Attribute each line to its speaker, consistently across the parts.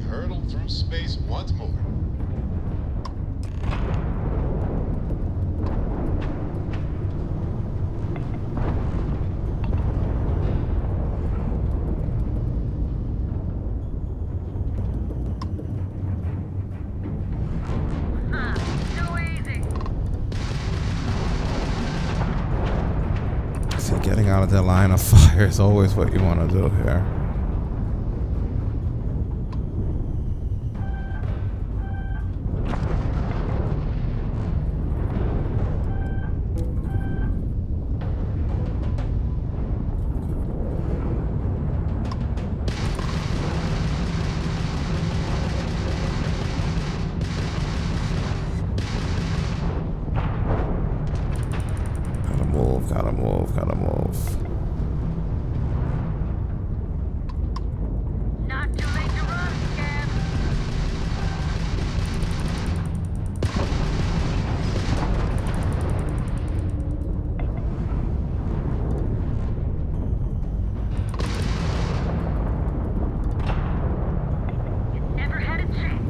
Speaker 1: hurtle through space once more.
Speaker 2: Getting out of their line of fire is always what you want to do here. Gotta move.
Speaker 3: Not too late to run, Scab. You never had a chance.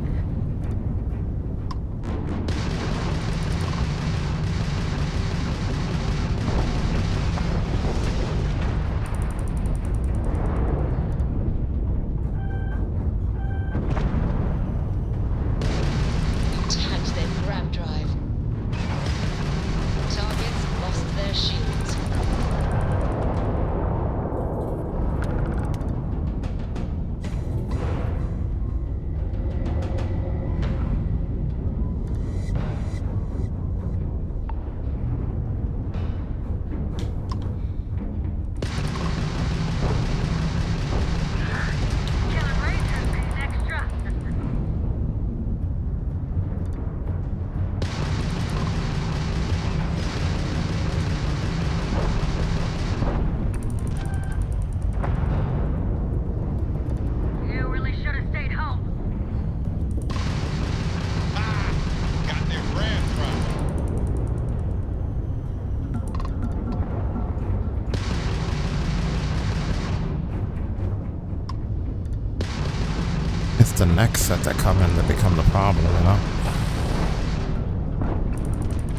Speaker 2: It's the next set that come in that become the problem, you know?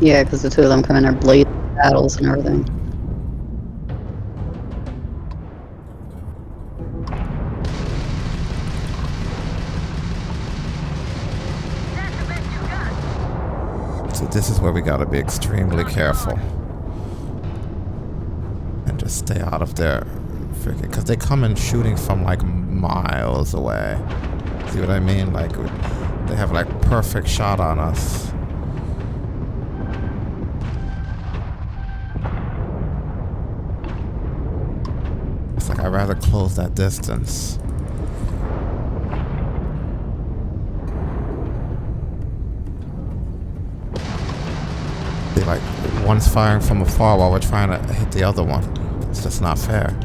Speaker 4: Yeah, because the two of them come in are blade battles and everything.
Speaker 2: So this is where we gotta be extremely careful. And just stay out of their freaking... Because they come in shooting from like miles away. See what I mean? Like, they have like perfect shot on us. It's like I'd rather close that distance. They like, one's firing from afar while we're trying to hit the other one. It's just not fair.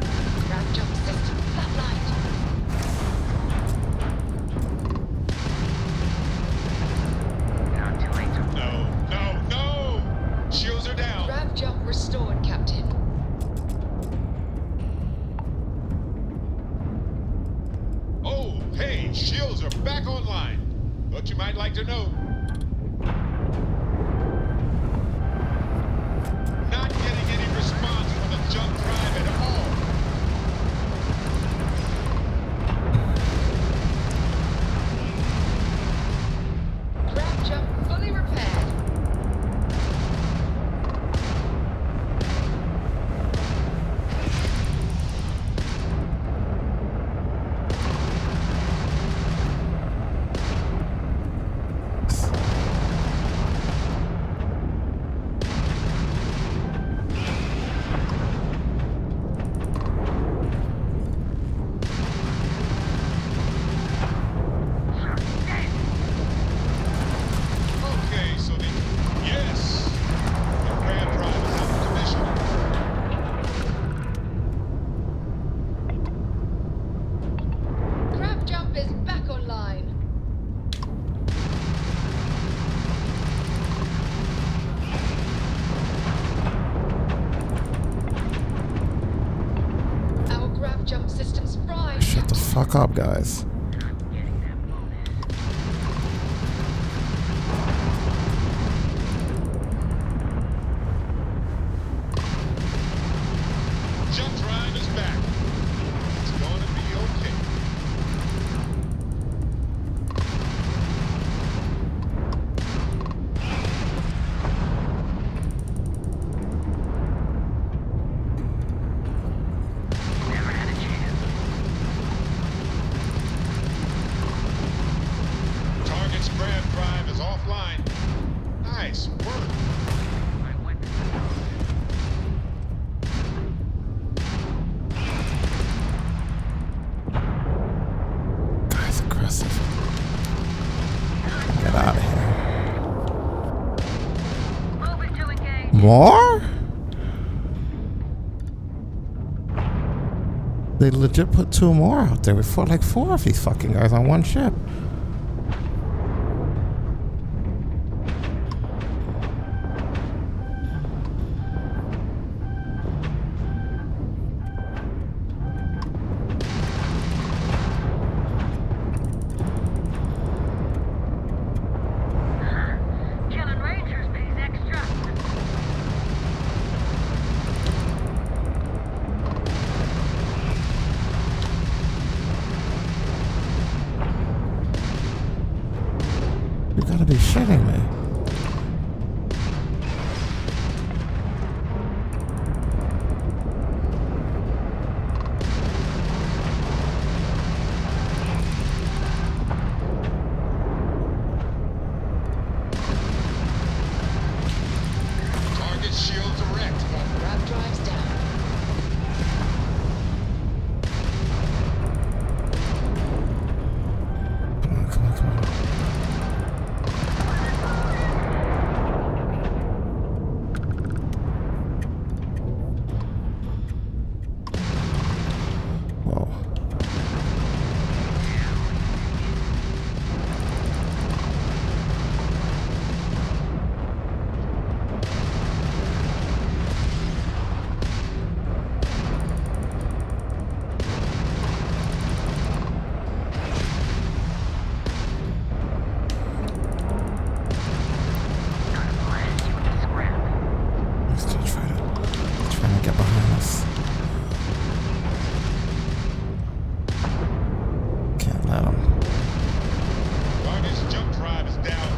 Speaker 2: Fuck up, guys.
Speaker 1: offline. Nice work.
Speaker 3: I went.
Speaker 2: Guy's aggressive. Get out of here.
Speaker 3: Moving to engage.
Speaker 2: More? They legit put 2 more out there. We fought like 4 of these fucking guys on one ship.
Speaker 3: Killing Rangers pays extra.
Speaker 2: You gotta be shitting me.
Speaker 1: Target shield direct.
Speaker 5: Wrap drives down.
Speaker 2: Come on, come on, come on. Whoa. He's still trying to get behind us. Can't let him.
Speaker 1: Target's jump drive is down.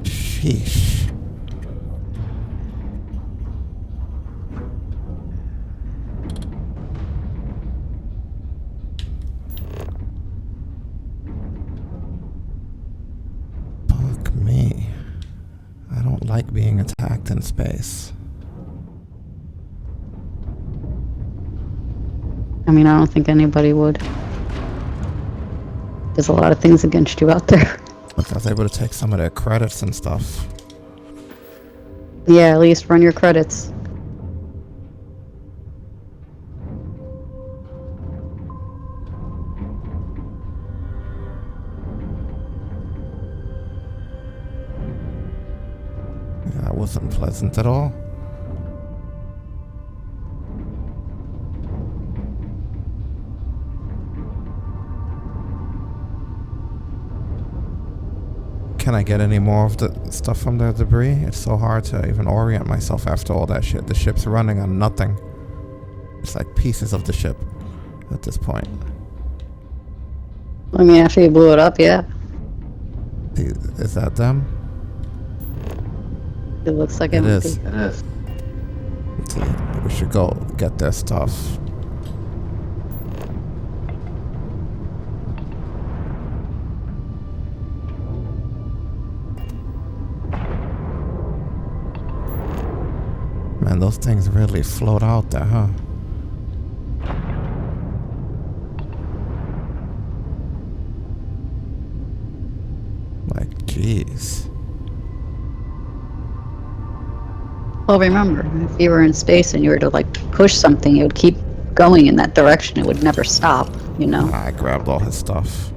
Speaker 2: Sheesh. Fuck me. I don't like being attacked in space.
Speaker 4: I mean, I don't think anybody would. There's a lot of things against you out there.
Speaker 2: But I was able to take some of their credits and stuff.
Speaker 4: Yeah, at least run your credits.
Speaker 2: Yeah, that wasn't pleasant at all. Can I get any more of the stuff from the debris? It's so hard to even orient myself after all that shit. The ship's running on nothing. It's like pieces of the ship at this point.
Speaker 4: I mean, after you blew it up, yeah.
Speaker 2: Is that them?
Speaker 4: It looks like
Speaker 2: It
Speaker 4: might
Speaker 2: is.
Speaker 4: be.
Speaker 2: Let's see. We should go get their stuff. Man, those things really float out there, huh? Like, jeez.
Speaker 4: Well, remember, if you were in space and you were to, like, push something, it would keep going in that direction. It would never stop, you know?
Speaker 2: I grabbed all his stuff.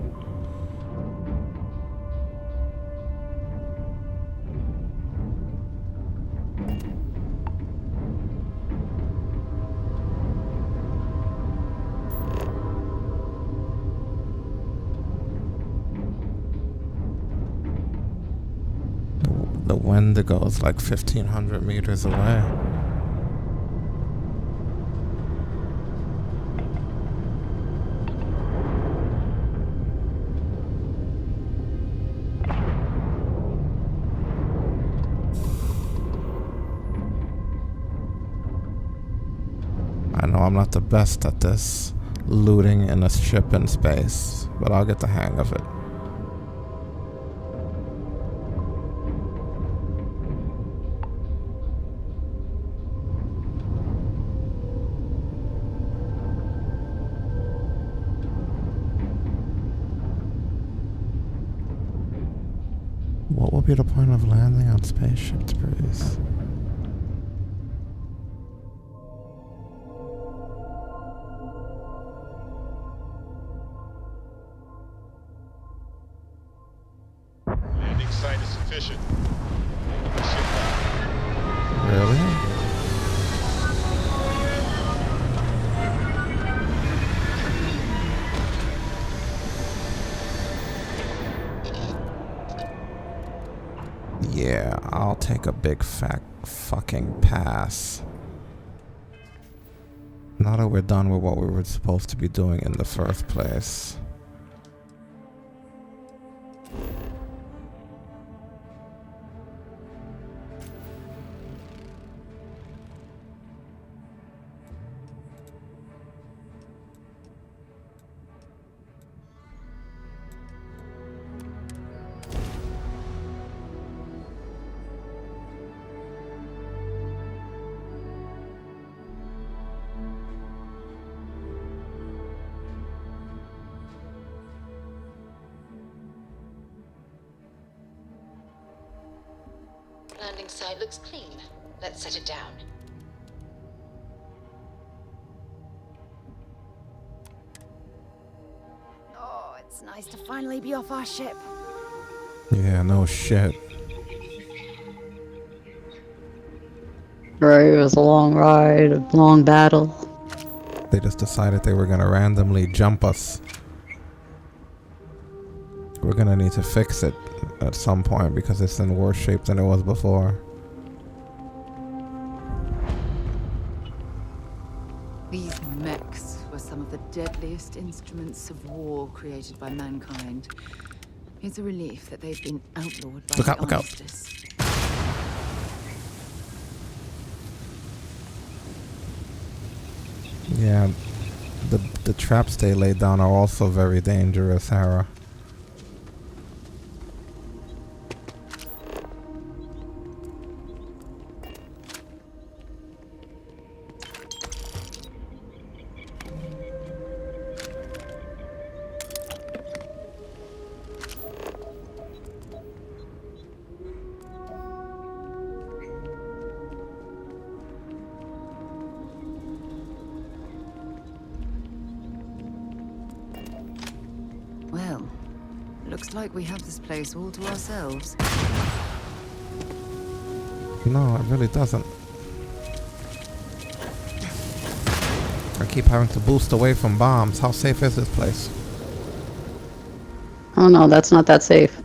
Speaker 2: The Wendigo is like 1,500 meters away. I'm not the best at this. Looting in a ship in space. But I'll get the hang of it. What would be the point of landing on spaceship debris?
Speaker 1: Landing site is sufficient. Taking the ship out.
Speaker 2: Really? Yeah, I'll take a big fat fucking pass. Now that we're done with what we were supposed to be doing in the first place.
Speaker 5: Landing site looks clean. Let's set it down.
Speaker 6: Oh, it's nice to finally be off our ship.
Speaker 2: Yeah, no shit.
Speaker 4: Right, it was a long ride, a long battle.
Speaker 2: They just decided they were gonna randomly jump us. We're gonna need to fix it at some point because it's in worse shape than it was before.
Speaker 6: These mechs were some of the deadliest instruments of war created by mankind. It's a relief that they've been outlawed by
Speaker 2: Look
Speaker 6: the
Speaker 2: out, look out.
Speaker 6: Armistice.
Speaker 2: Yeah, the traps they laid down are also very dangerous, Hera.
Speaker 6: Well, looks like we have this place all to ourselves.
Speaker 2: No, it really doesn't. I keep having to boost away from bombs. How safe is this place?
Speaker 4: Oh no, that's not that safe.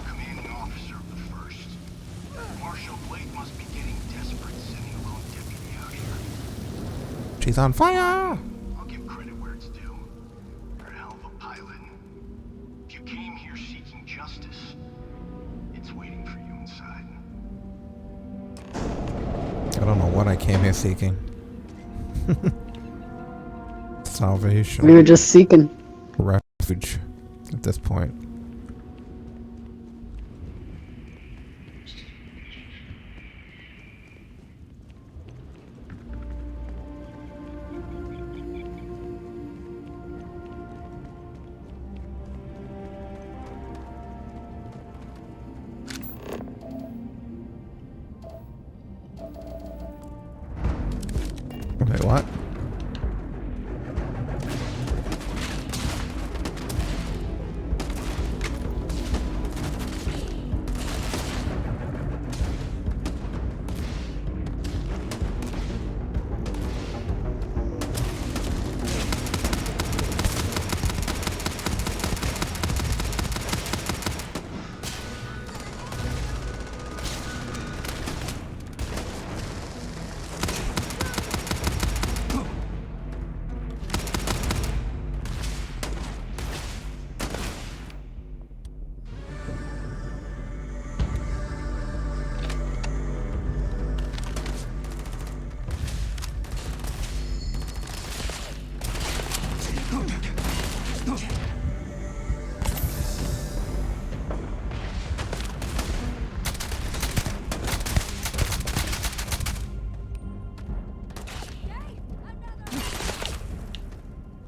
Speaker 7: Commanding officer of the first. Marshal Blake must be getting desperate sending a lone deputy out here.
Speaker 2: She's on fire!
Speaker 7: I'll give credit where it's due. You're a hell of a pilot. If you came here seeking justice, it's waiting for you inside.
Speaker 2: I don't know what I came here seeking. Salvation.
Speaker 4: We were just seeking.
Speaker 2: Refuge at this point. Wait, what?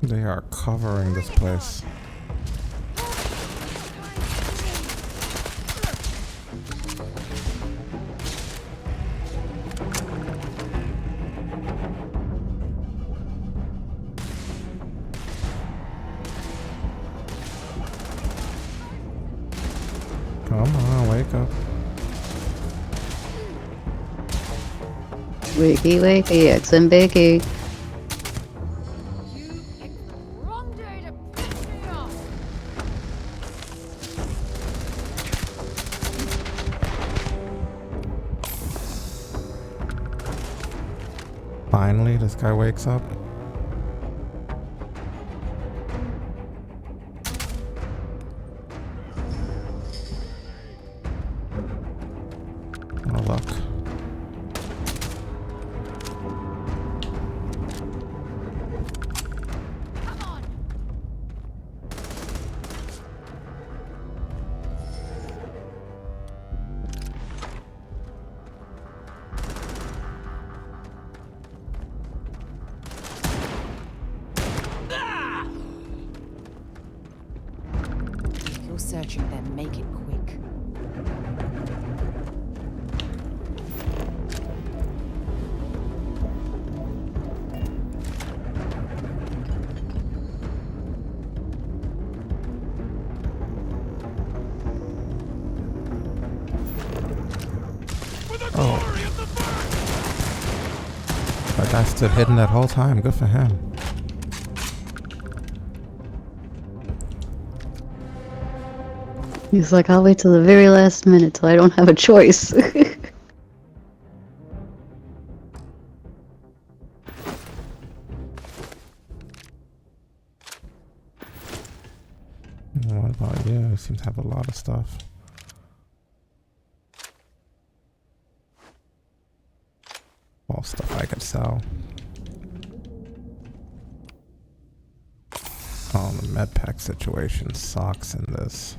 Speaker 2: They are covering this place. Come on, wake up.
Speaker 4: Wakey, wakey, eggs and bakey.
Speaker 3: You picked the wrong day to piss me off.
Speaker 2: Finally, this guy wakes up. Oh, look.
Speaker 3: Come on.
Speaker 6: If you're searching, then make it quick.
Speaker 2: Oh. That guy stood hidden that whole time. Good for him.
Speaker 4: He's like, I'll wait till the very last minute till I don't have a choice.
Speaker 2: What about you? You seem to have a lot of stuff. All stuff I could sell. Oh, the med pack situation sucks in this.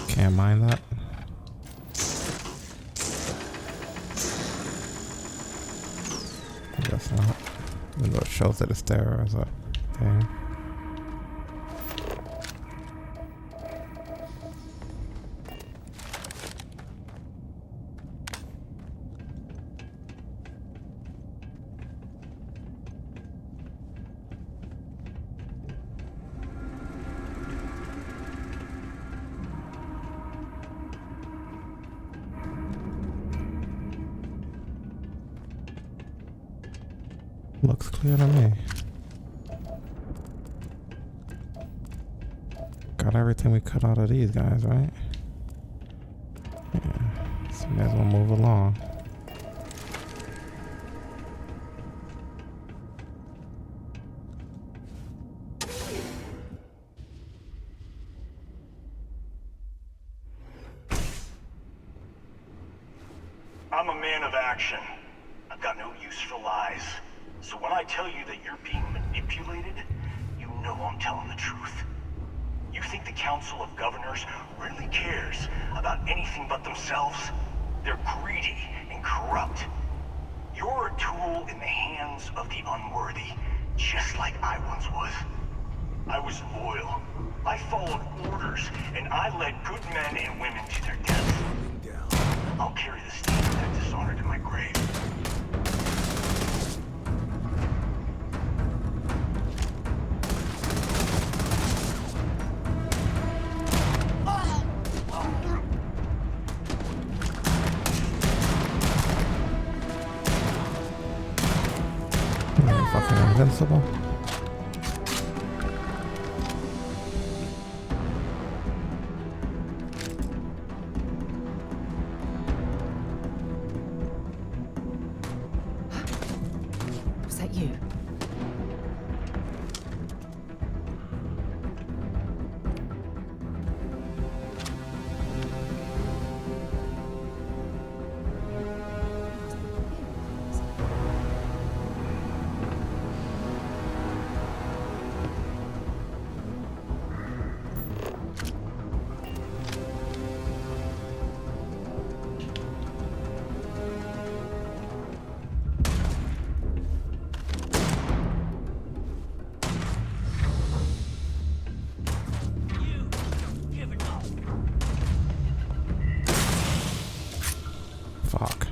Speaker 2: Can't mind that. I guess not. Even though it shows that it's there as a thing. Looks clear to me. Got everything we cut out of these guys, right? Yeah. So may as well move along.
Speaker 7: I'm a man of action. I've got no use for lies. So when I tell you that you're being manipulated, you know I'm telling the truth. You think the Council of Governors really cares about anything but themselves? They're greedy and corrupt. You're a tool in the hands of the unworthy, just like I once was. I was loyal. I followed orders, and I led good men and women to their death. I'll carry the stain of that dishonor to my grave.
Speaker 2: possible?
Speaker 6: Was that you?
Speaker 2: Fuck.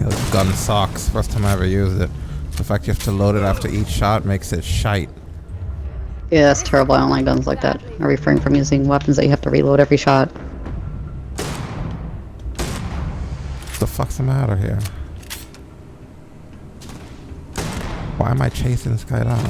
Speaker 2: Yeah, this gun sucks. First time I ever used it. The fact you have to load it after each shot makes it shite.
Speaker 4: Yeah, that's terrible. I don't like guns like that. I refrain from using weapons that you have to reload every shot.
Speaker 2: What the fuck's the matter here? Why am I chasing this guy down?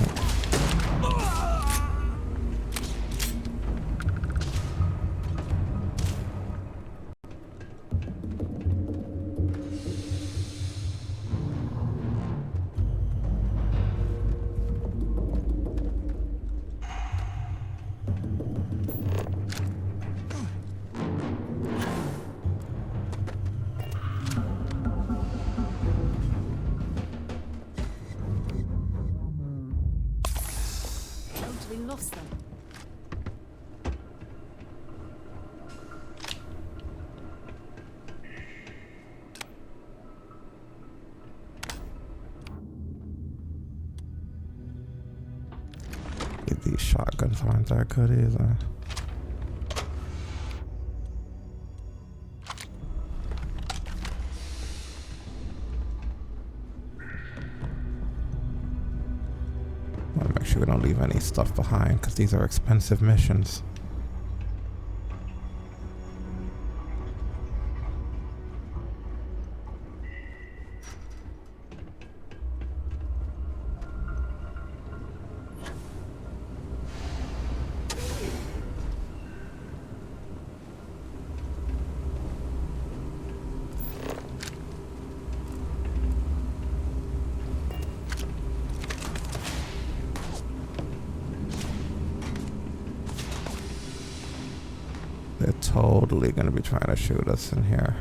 Speaker 6: We lost them.
Speaker 2: These shotguns aren't that good either. Want to make sure we don't leave any stuff behind, because these are expensive missions. They're totally gonna be trying to shoot us in here.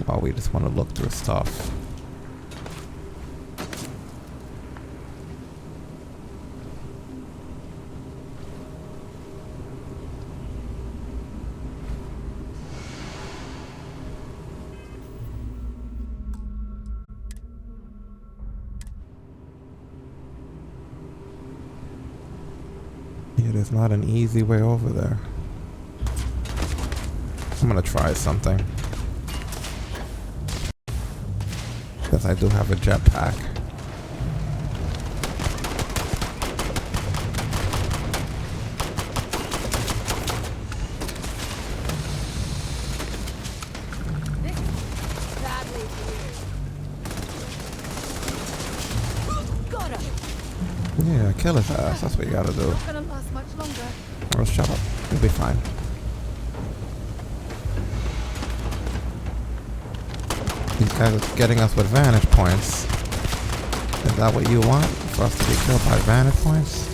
Speaker 2: While we just want to look through stuff. It is not an easy way over there. I'm gonna try something. Because I do have a jetpack.
Speaker 3: Badly for you. Got him.
Speaker 2: Yeah, kill his ass. That's what you gotta do.
Speaker 3: Not gonna last much longer.
Speaker 2: Or shut up. You'll be fine. These guys are getting us with vantage points. Is that what you want? For us to be killed by vantage points?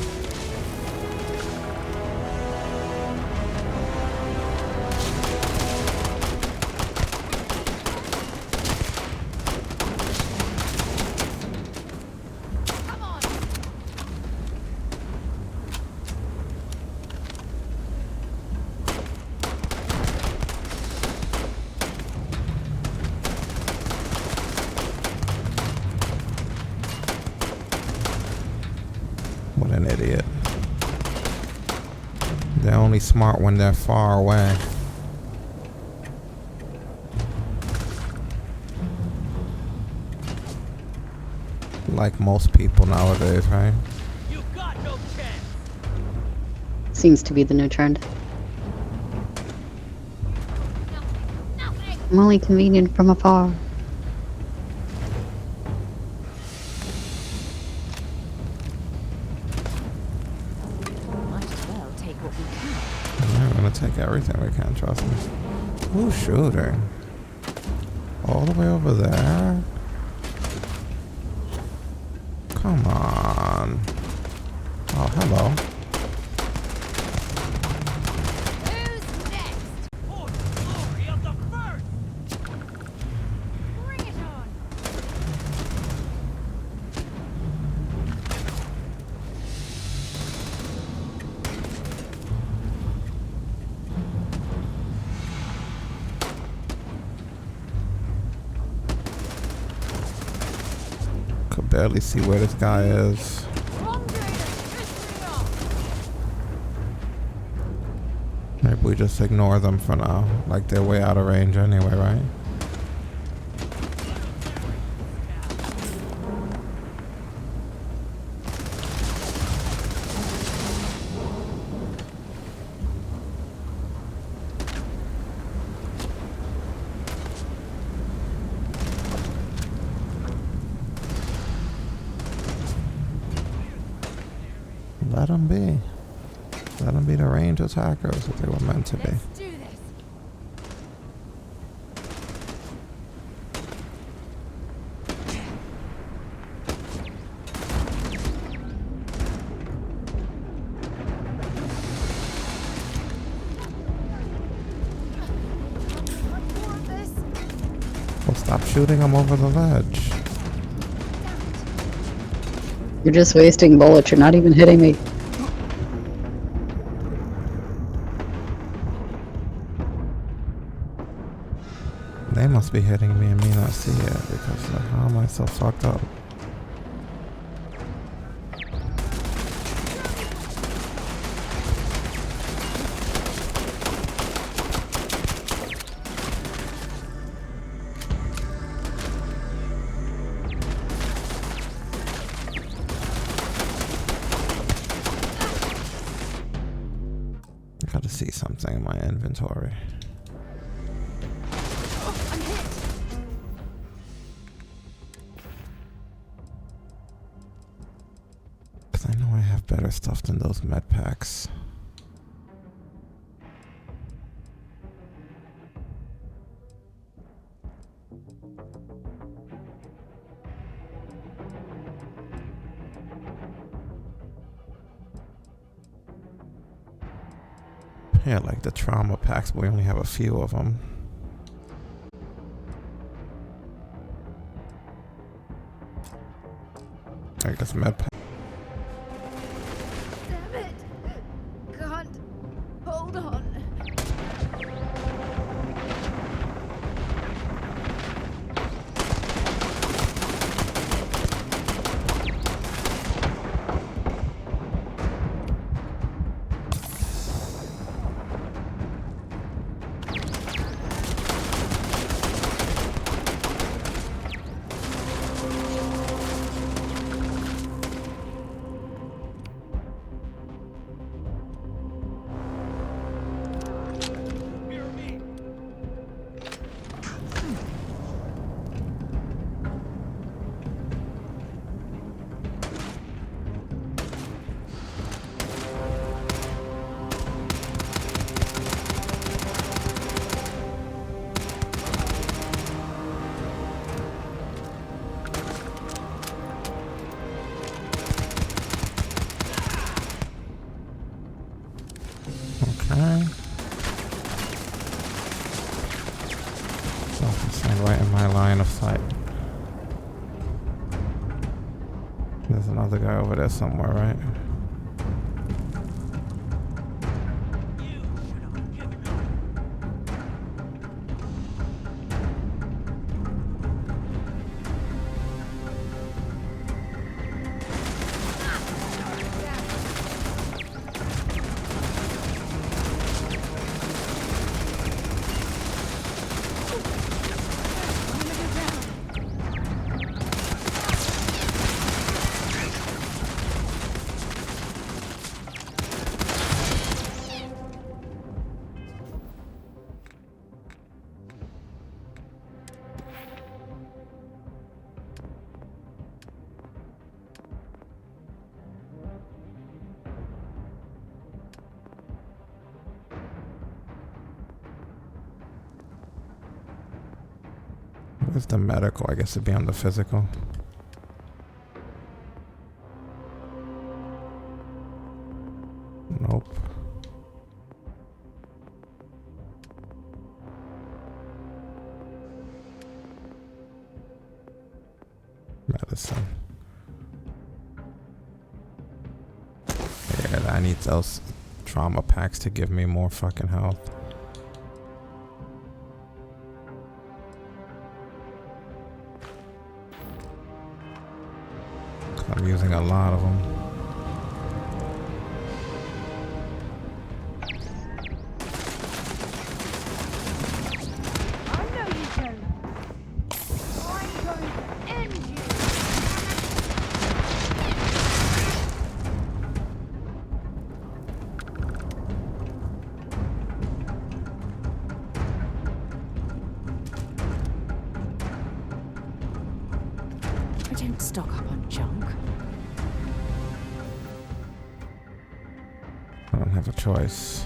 Speaker 3: Come on.
Speaker 2: What an idiot. They're only smart when they're far away. Like most people nowadays, right?
Speaker 3: You got no chance.
Speaker 4: Seems to be the new trend. I'm only convenient from afar.
Speaker 6: Might as well take what we can.
Speaker 2: We're gonna take everything we can, trust me. Who's shooting? All the way over there? Come on. Oh, hello.
Speaker 3: Who's next?
Speaker 8: For the glory of the first!
Speaker 3: Bring it on.
Speaker 2: Could barely see where this guy is. Maybe we just ignore them for now. Like they're way out of range anyway, right? Let them be. Let them be the range attackers that they were meant to be.
Speaker 3: Let's do this. More of this.
Speaker 2: Well, stop shooting them over the ledge.
Speaker 4: You're just wasting bullets. You're not even hitting me.
Speaker 2: They must be hitting me and me not see it because how am I so fucked up? I gotta see something in my inventory.
Speaker 3: Oh, I'm hit.
Speaker 2: Because I know I have better stuff than those med packs. Yeah, like the trauma packs, but we only have a few of them. I guess med pack.
Speaker 3: Damn it. Can't hold on.
Speaker 2: Okay. So it's like right in my line of sight. There's another guy over there somewhere, right? Where's the medical? I guess it'd be on the physical. Nope. Medicine. Yeah, I need those trauma packs to give me more fucking health. I'm using a lot of them.
Speaker 3: I know you don't. I'm going to end you.
Speaker 6: I don't stock up on junk.
Speaker 2: I don't have a choice.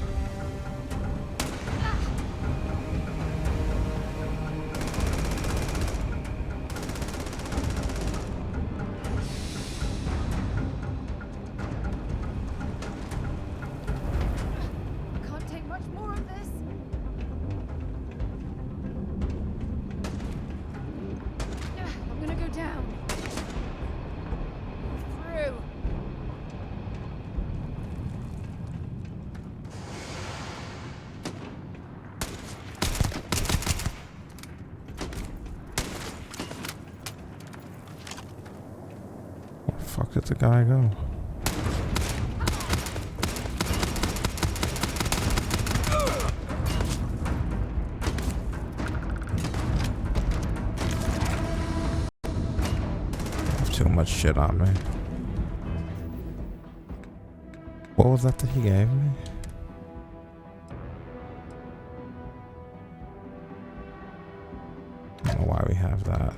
Speaker 3: Can't take much more of this. I'm gonna go down. Through.
Speaker 2: Where the fuck did the guy go? I have too much shit on me. What was that he gave me? I don't know why we have that.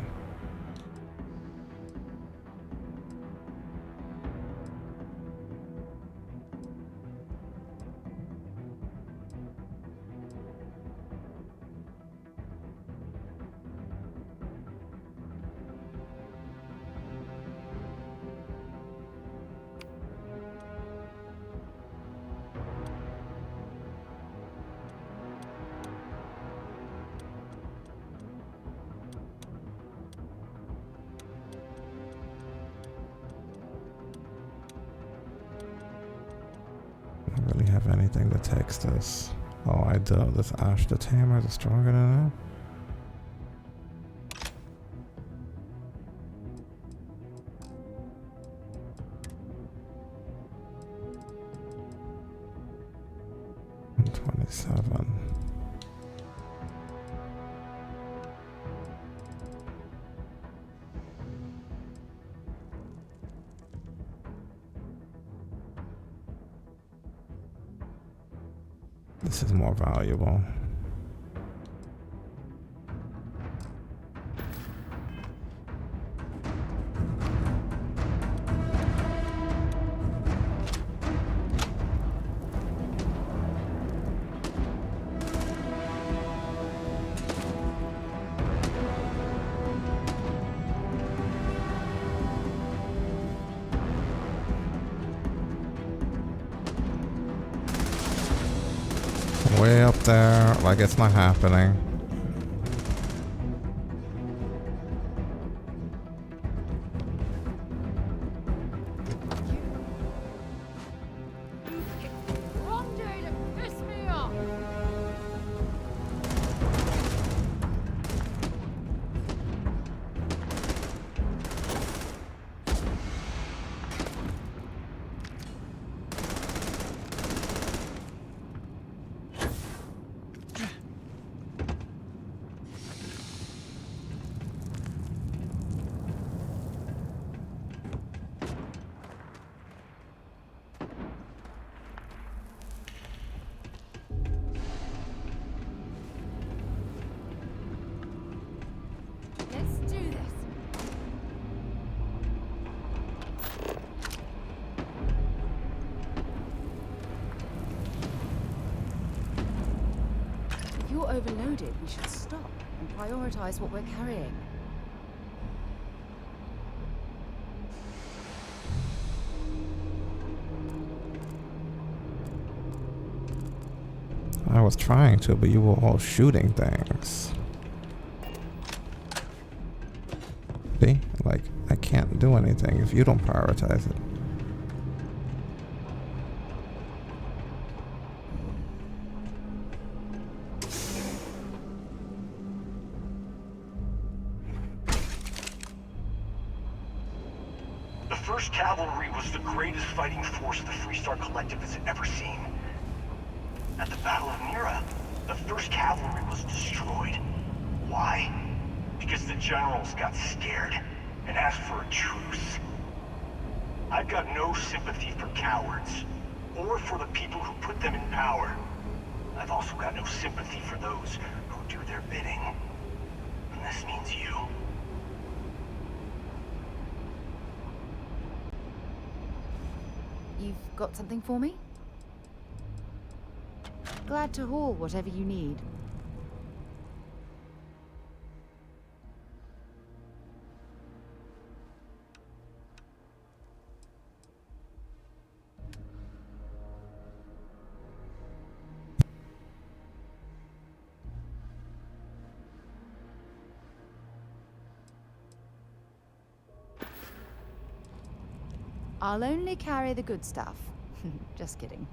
Speaker 2: I don't really have anything that takes this. Oh, I do. This Ash the Tamer is stronger than that. $127. This is more valuable. Way up there, like it's not happening.
Speaker 3: Wrong day to piss me off. Let's do this.
Speaker 6: If you're overloaded, we should stop and prioritize what we're carrying.
Speaker 2: I was trying to, but you were all shooting things. See? Like, I can't do anything if you don't prioritize it.
Speaker 7: The 1st Cavalry was the greatest fighting force the Freestar Collective has ever seen. At the Battle of Mira, the 1st Cavalry was destroyed. Why? Because the generals got scared and asked for a truce. I've got no sympathy for cowards, or for the people who put them in power. I've also got no sympathy for those who do their bidding. And this means you.
Speaker 6: You've got something for me? Glad to haul whatever you need. I'll only carry the good stuff. Just kidding.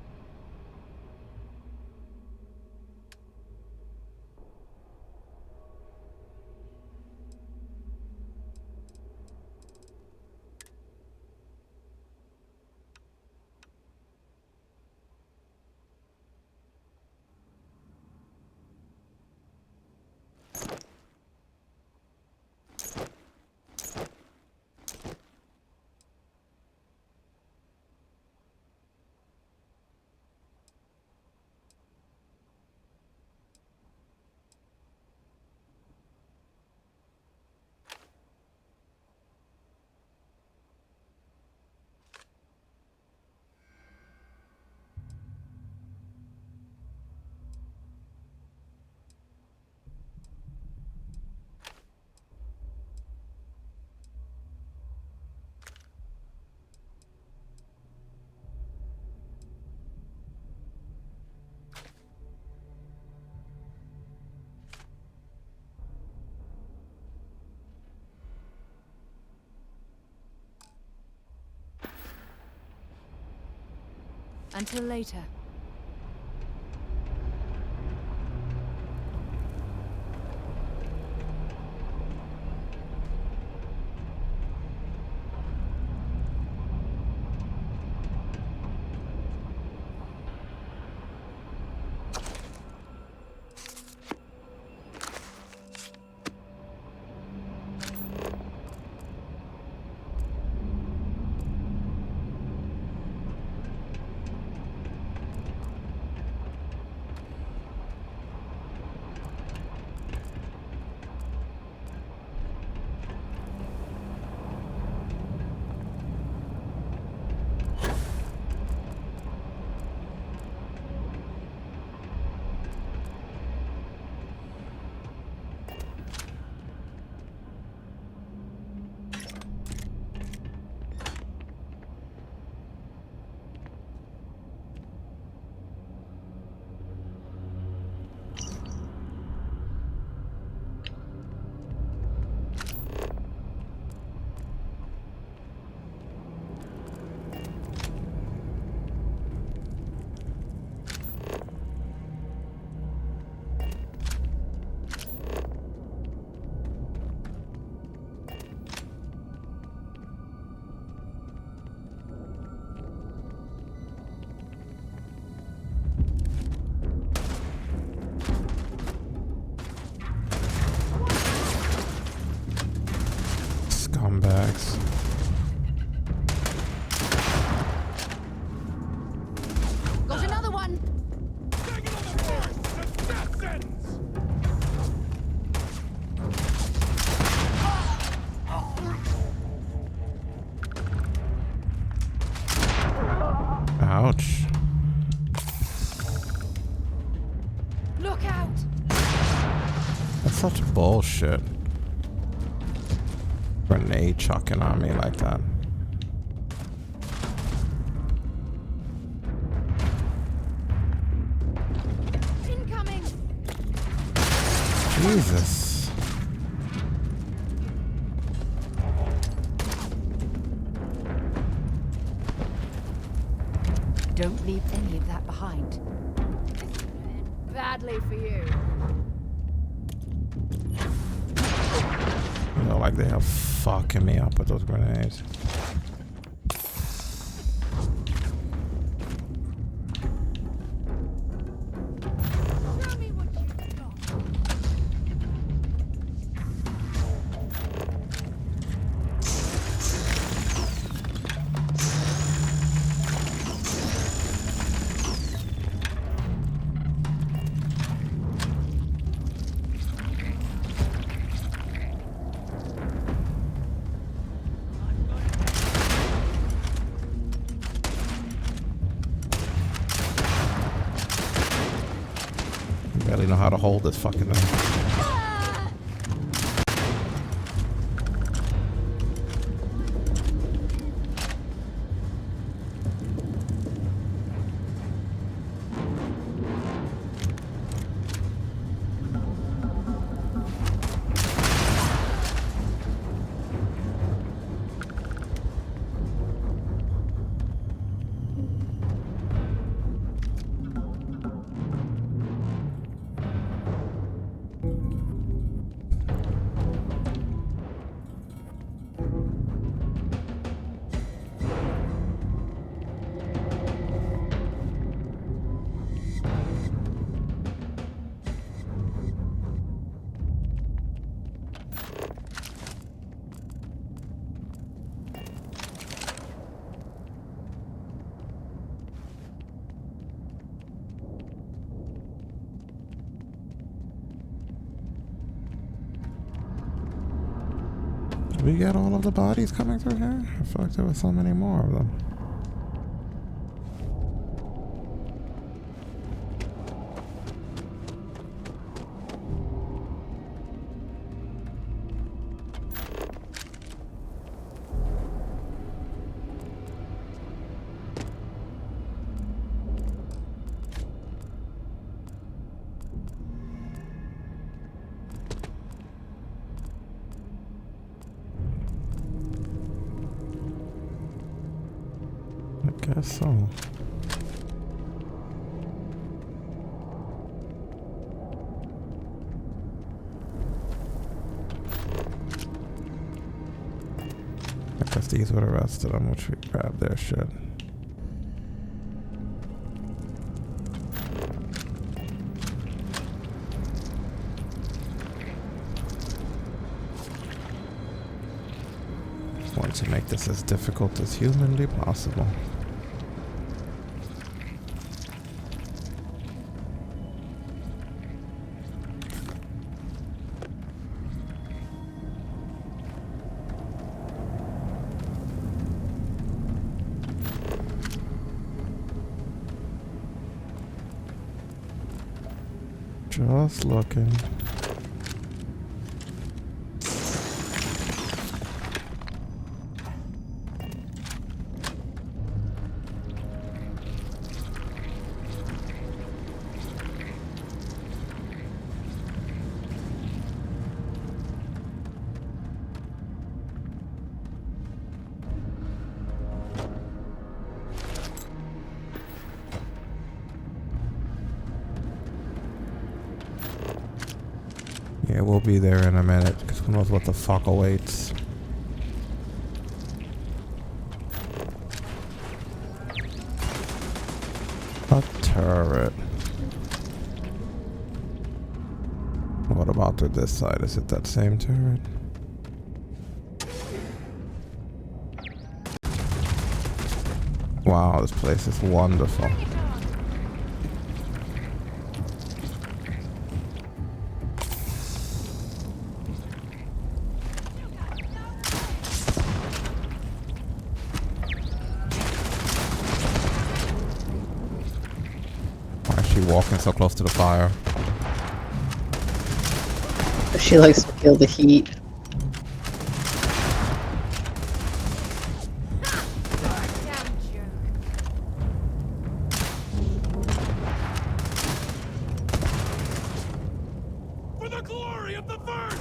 Speaker 6: Until later.
Speaker 2: Scumbags.
Speaker 6: Got another one!
Speaker 2: Ouch.
Speaker 6: Look out!
Speaker 2: That's such bullshit. Grenade chucking on me like that.
Speaker 3: Incoming.
Speaker 2: Jesus.
Speaker 6: Don't leave any of that behind.
Speaker 3: Badly for you.
Speaker 2: You know, like they are fucking me up with those grenades.
Speaker 3: Show me what you've got.
Speaker 2: Barely know how to hold this fucking thing. Did we get all of the bodies coming through here? I feel like there were so many more of them. I guess so. I guess these would have arrested them, which we grabbed their shit. Want to make this as difficult as humanly possible. Just looking. Yeah, we'll be there in a minute, because who knows what the fuck awaits. A turret. What about to this side? Is it that same turret? Wow, this place is wonderful. Walking so close to the fire.
Speaker 4: She likes to feel the heat.
Speaker 3: Damn jerk.
Speaker 8: For the glory of the first!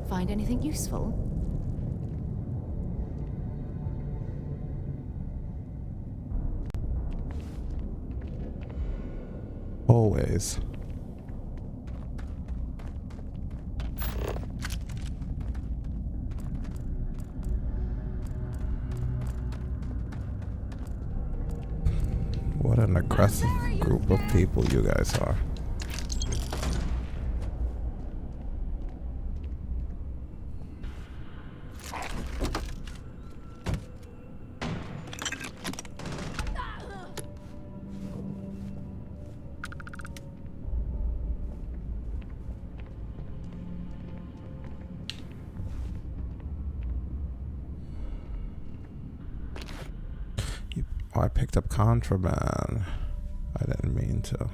Speaker 6: Find anything useful?
Speaker 2: Always. What an aggressive group of people you guys are. Oh, I picked up contraband. I didn't mean to.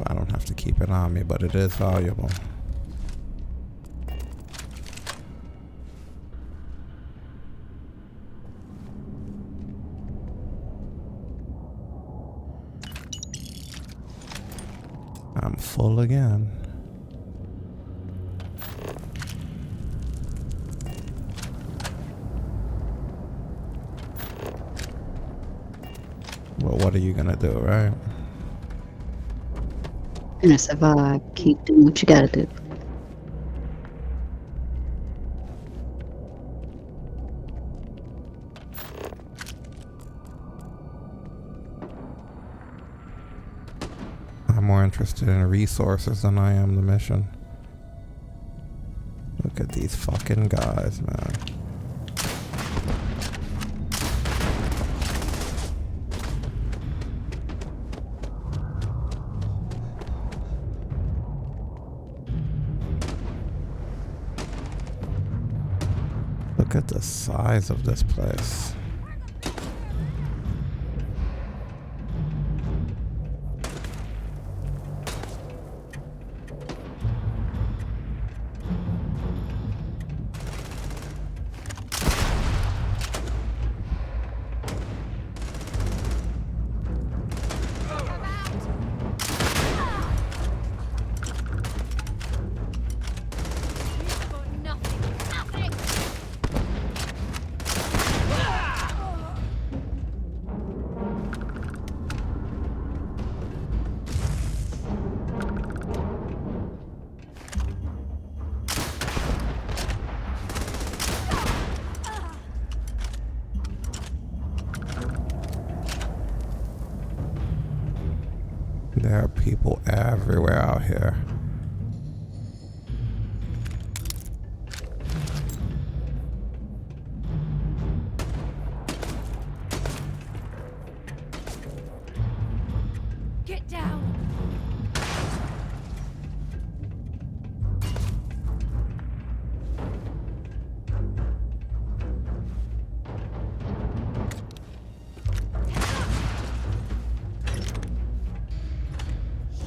Speaker 2: I don't have to keep it on me, but it is valuable. I'm full again. Well, what are you gonna do, right?
Speaker 4: Gonna survive. Keep doing what you gotta do.
Speaker 2: I'm more interested in resources than I am the mission. Look at these fucking guys, man. Look at the size of this place. There are people everywhere out here.
Speaker 3: Get down.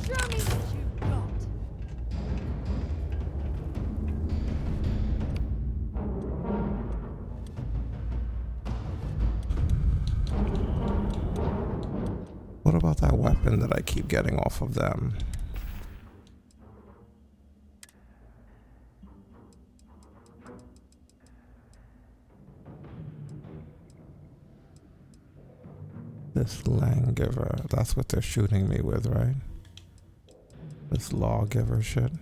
Speaker 3: Show me what you've got.
Speaker 2: What about that weapon that I keep getting off of them? This Langgiver, that's what they're shooting me with, right? This lawgiver shit.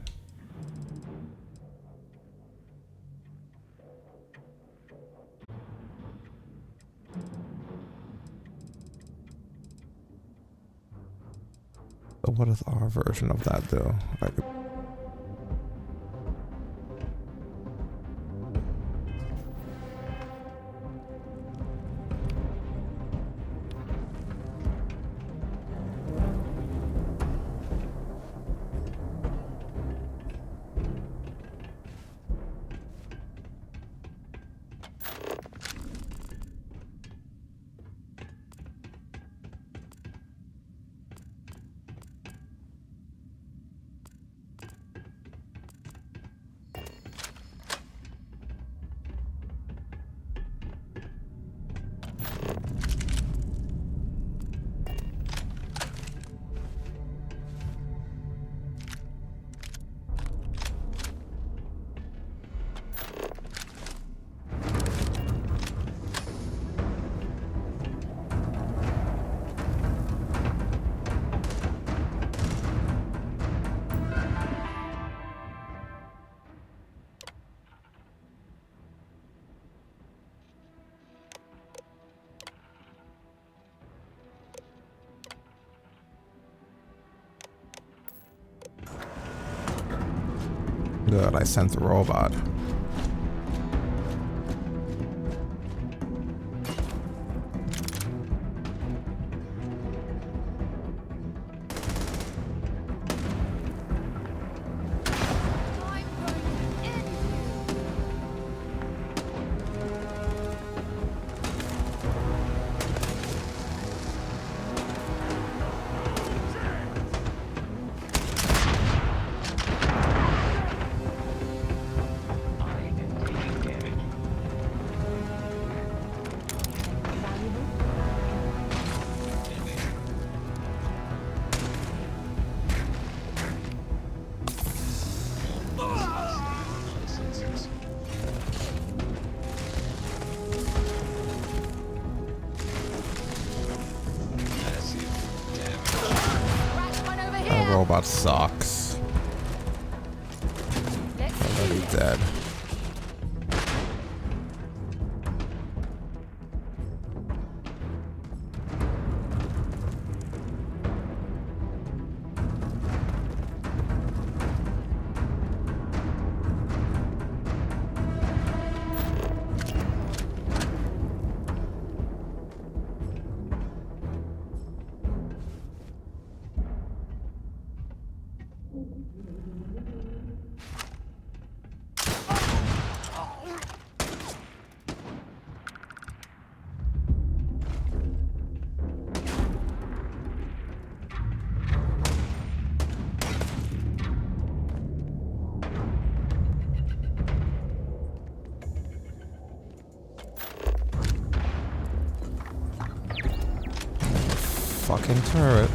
Speaker 2: But what does our version of that do? Like, Good, I sent the robot.
Speaker 3: I'm going to end you. Crack one over
Speaker 2: That
Speaker 3: here.
Speaker 2: robot sucks.
Speaker 3: Let's
Speaker 2: Already
Speaker 3: see.
Speaker 2: dead. Fucking turret.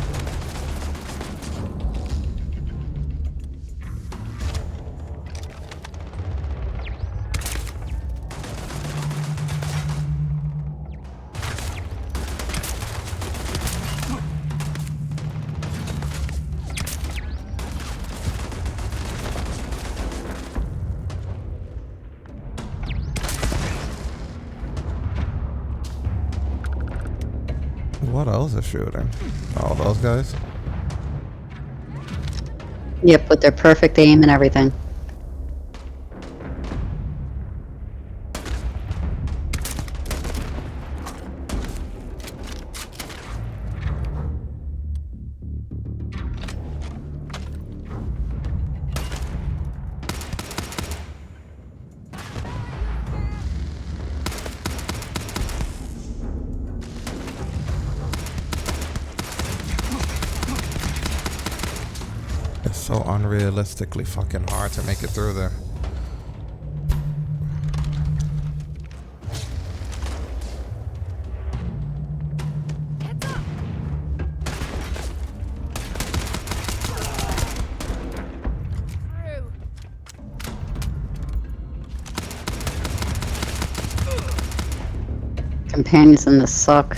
Speaker 2: What else is shooting? Oh, those guys?
Speaker 4: Yep, with their perfect aim and everything.
Speaker 2: It's so unrealistically fucking hard to make it through there.
Speaker 3: Heads up. Through.
Speaker 4: Companions in this suck.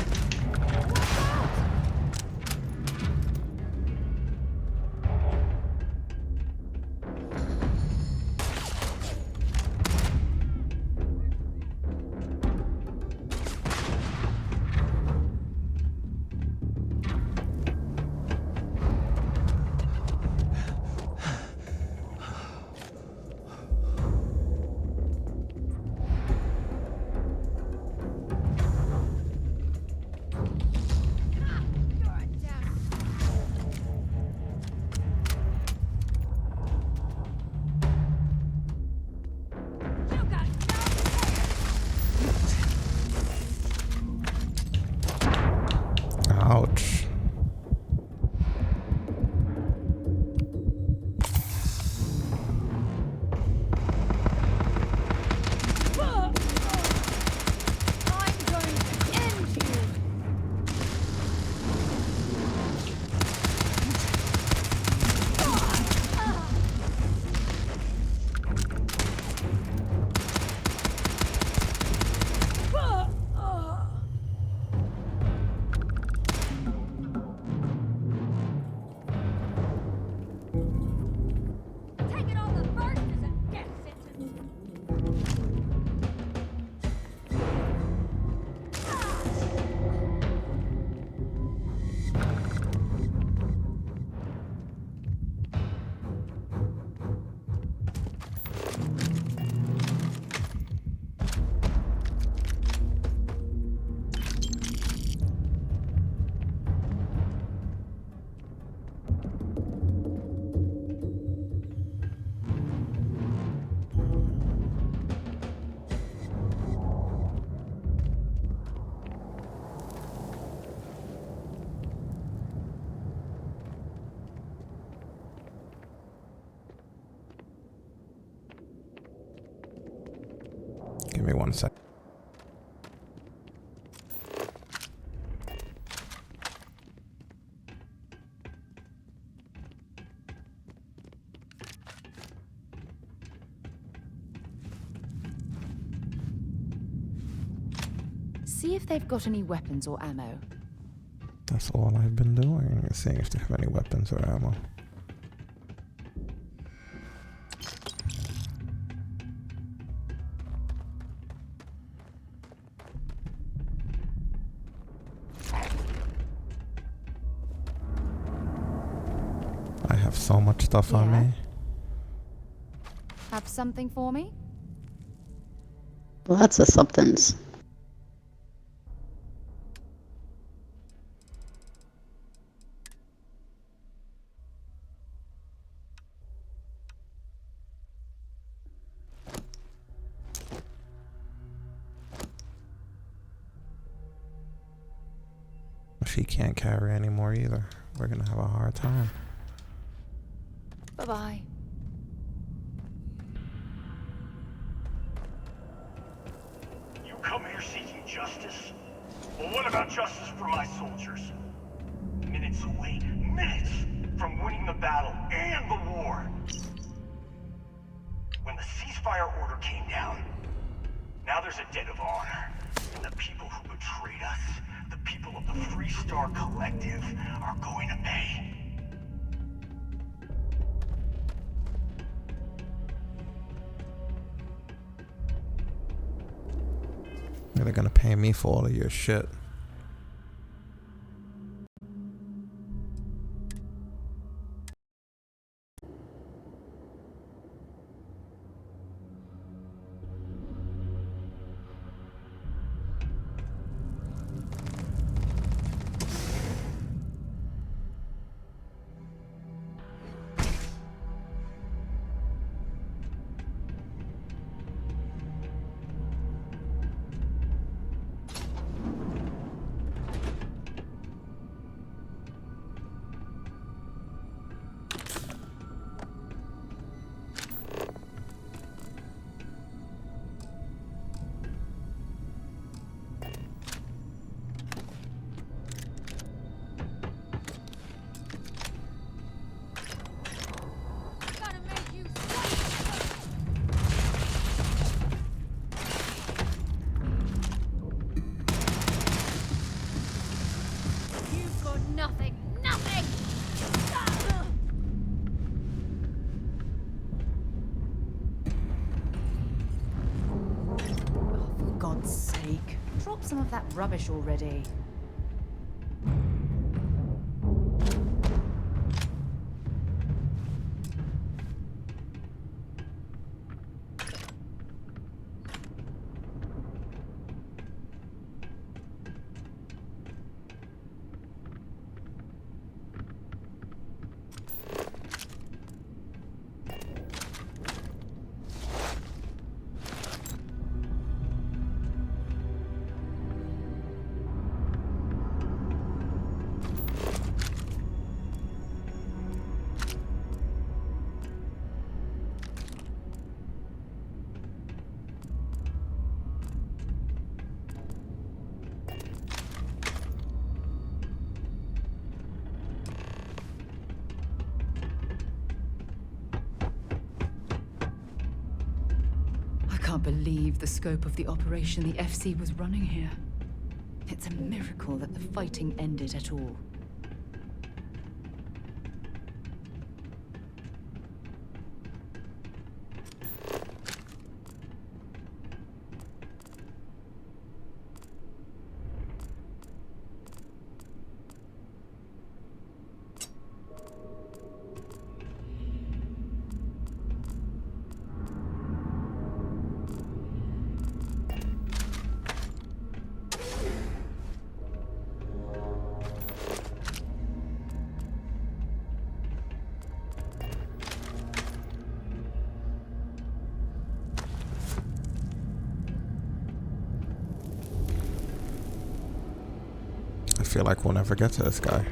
Speaker 2: Give me 1 sec.
Speaker 6: See if they've got any weapons or ammo.
Speaker 2: That's all I've been doing, is seeing if they have any weapons or ammo. I have so much stuff on
Speaker 6: Yeah.
Speaker 2: me.
Speaker 6: Have something for me?
Speaker 4: Lots of somethings.
Speaker 2: She can't carry anymore either. We're gonna have a hard time.
Speaker 6: Bye-bye.
Speaker 7: You come here seeking justice? Well, what about justice for my soldiers? Minutes away, minutes from winning the battle and the war. When the ceasefire order came down, now there's a debt of honor. And the people who betrayed us, the people of the Free Star Collective, are going to pay.
Speaker 2: They're gonna pay me for all of your shit.
Speaker 3: You've got nothing. Nothing!
Speaker 6: For God's sake, drop some of that rubbish already. I can't believe the scope of the operation the FC was running here. It's a miracle that the fighting ended at all.
Speaker 2: I feel like we'll never get to this guy.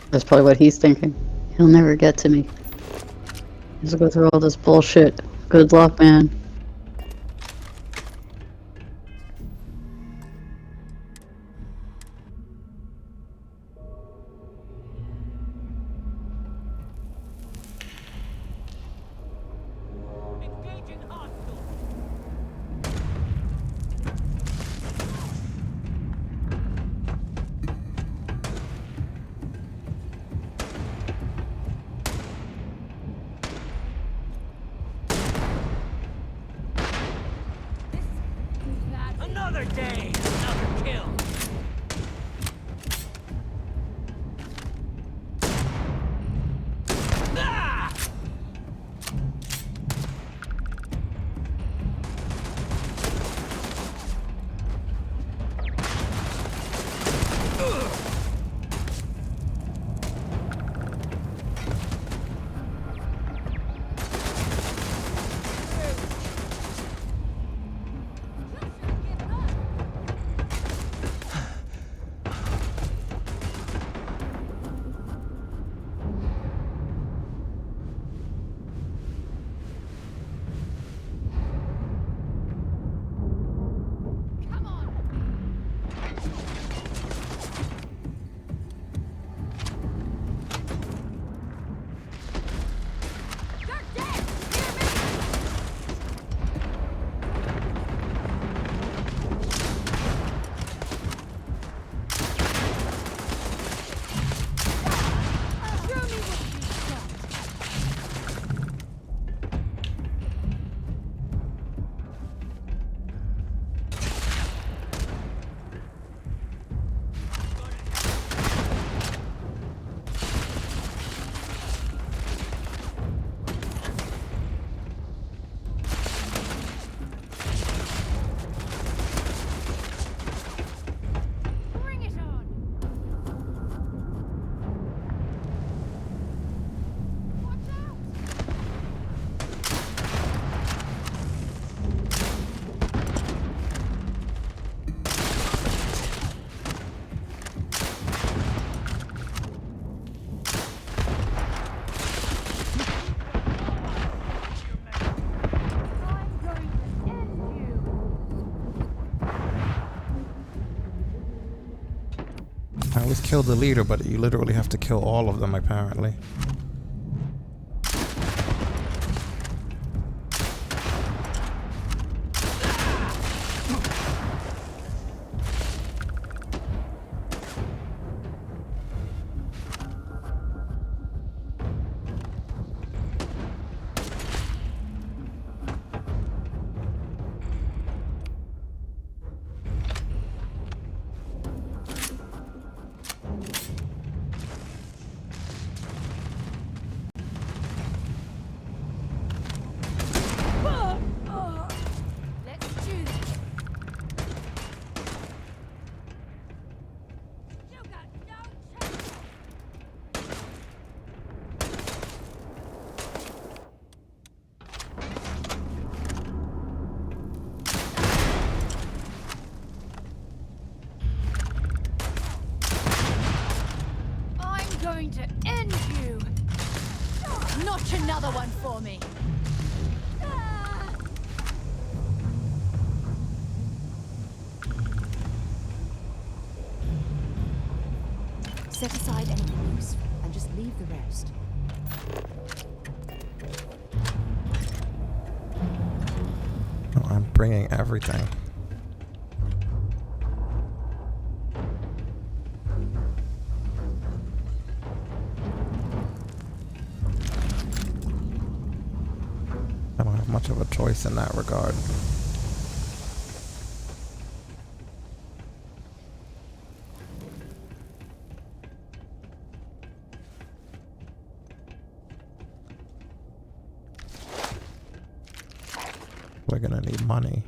Speaker 4: That's probably what he's thinking. He'll never get to me. Let's go through all this bullshit. Good luck, man.
Speaker 8: Engaging hostile. Another day, another kill. Ah!
Speaker 3: Bring it on! Watch out! I'm going to end you!
Speaker 2: I always kill the leader, but you literally have to kill all of them, apparently.
Speaker 3: Let's do this! You got no chance! I'm going to end you! Notch another one for me!
Speaker 6: Set aside anything useful and just leave the rest.
Speaker 2: No, I'm bringing everything. I don't have much of a choice in that regard. We're gonna need money.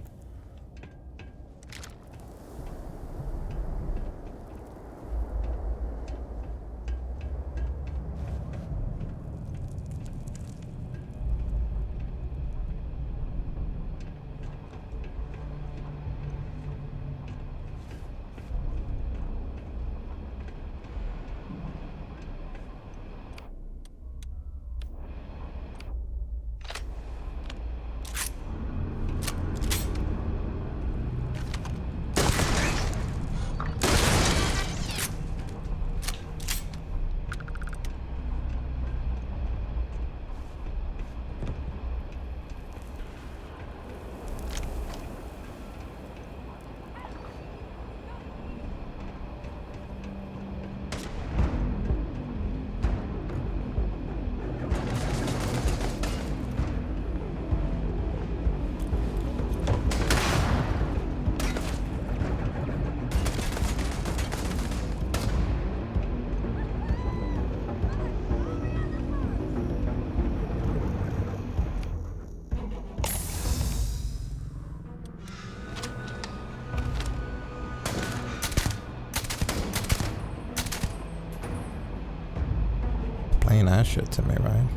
Speaker 2: that shit to me, right?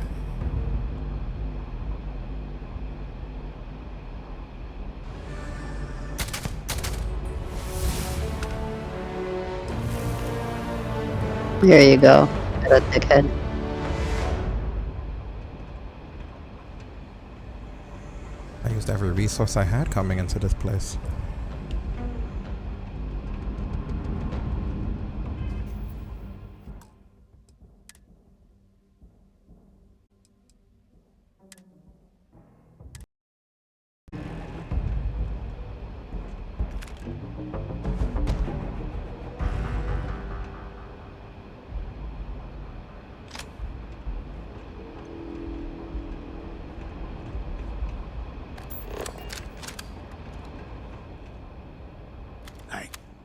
Speaker 4: There you go. That dickhead.
Speaker 2: I used every resource I had coming into this place.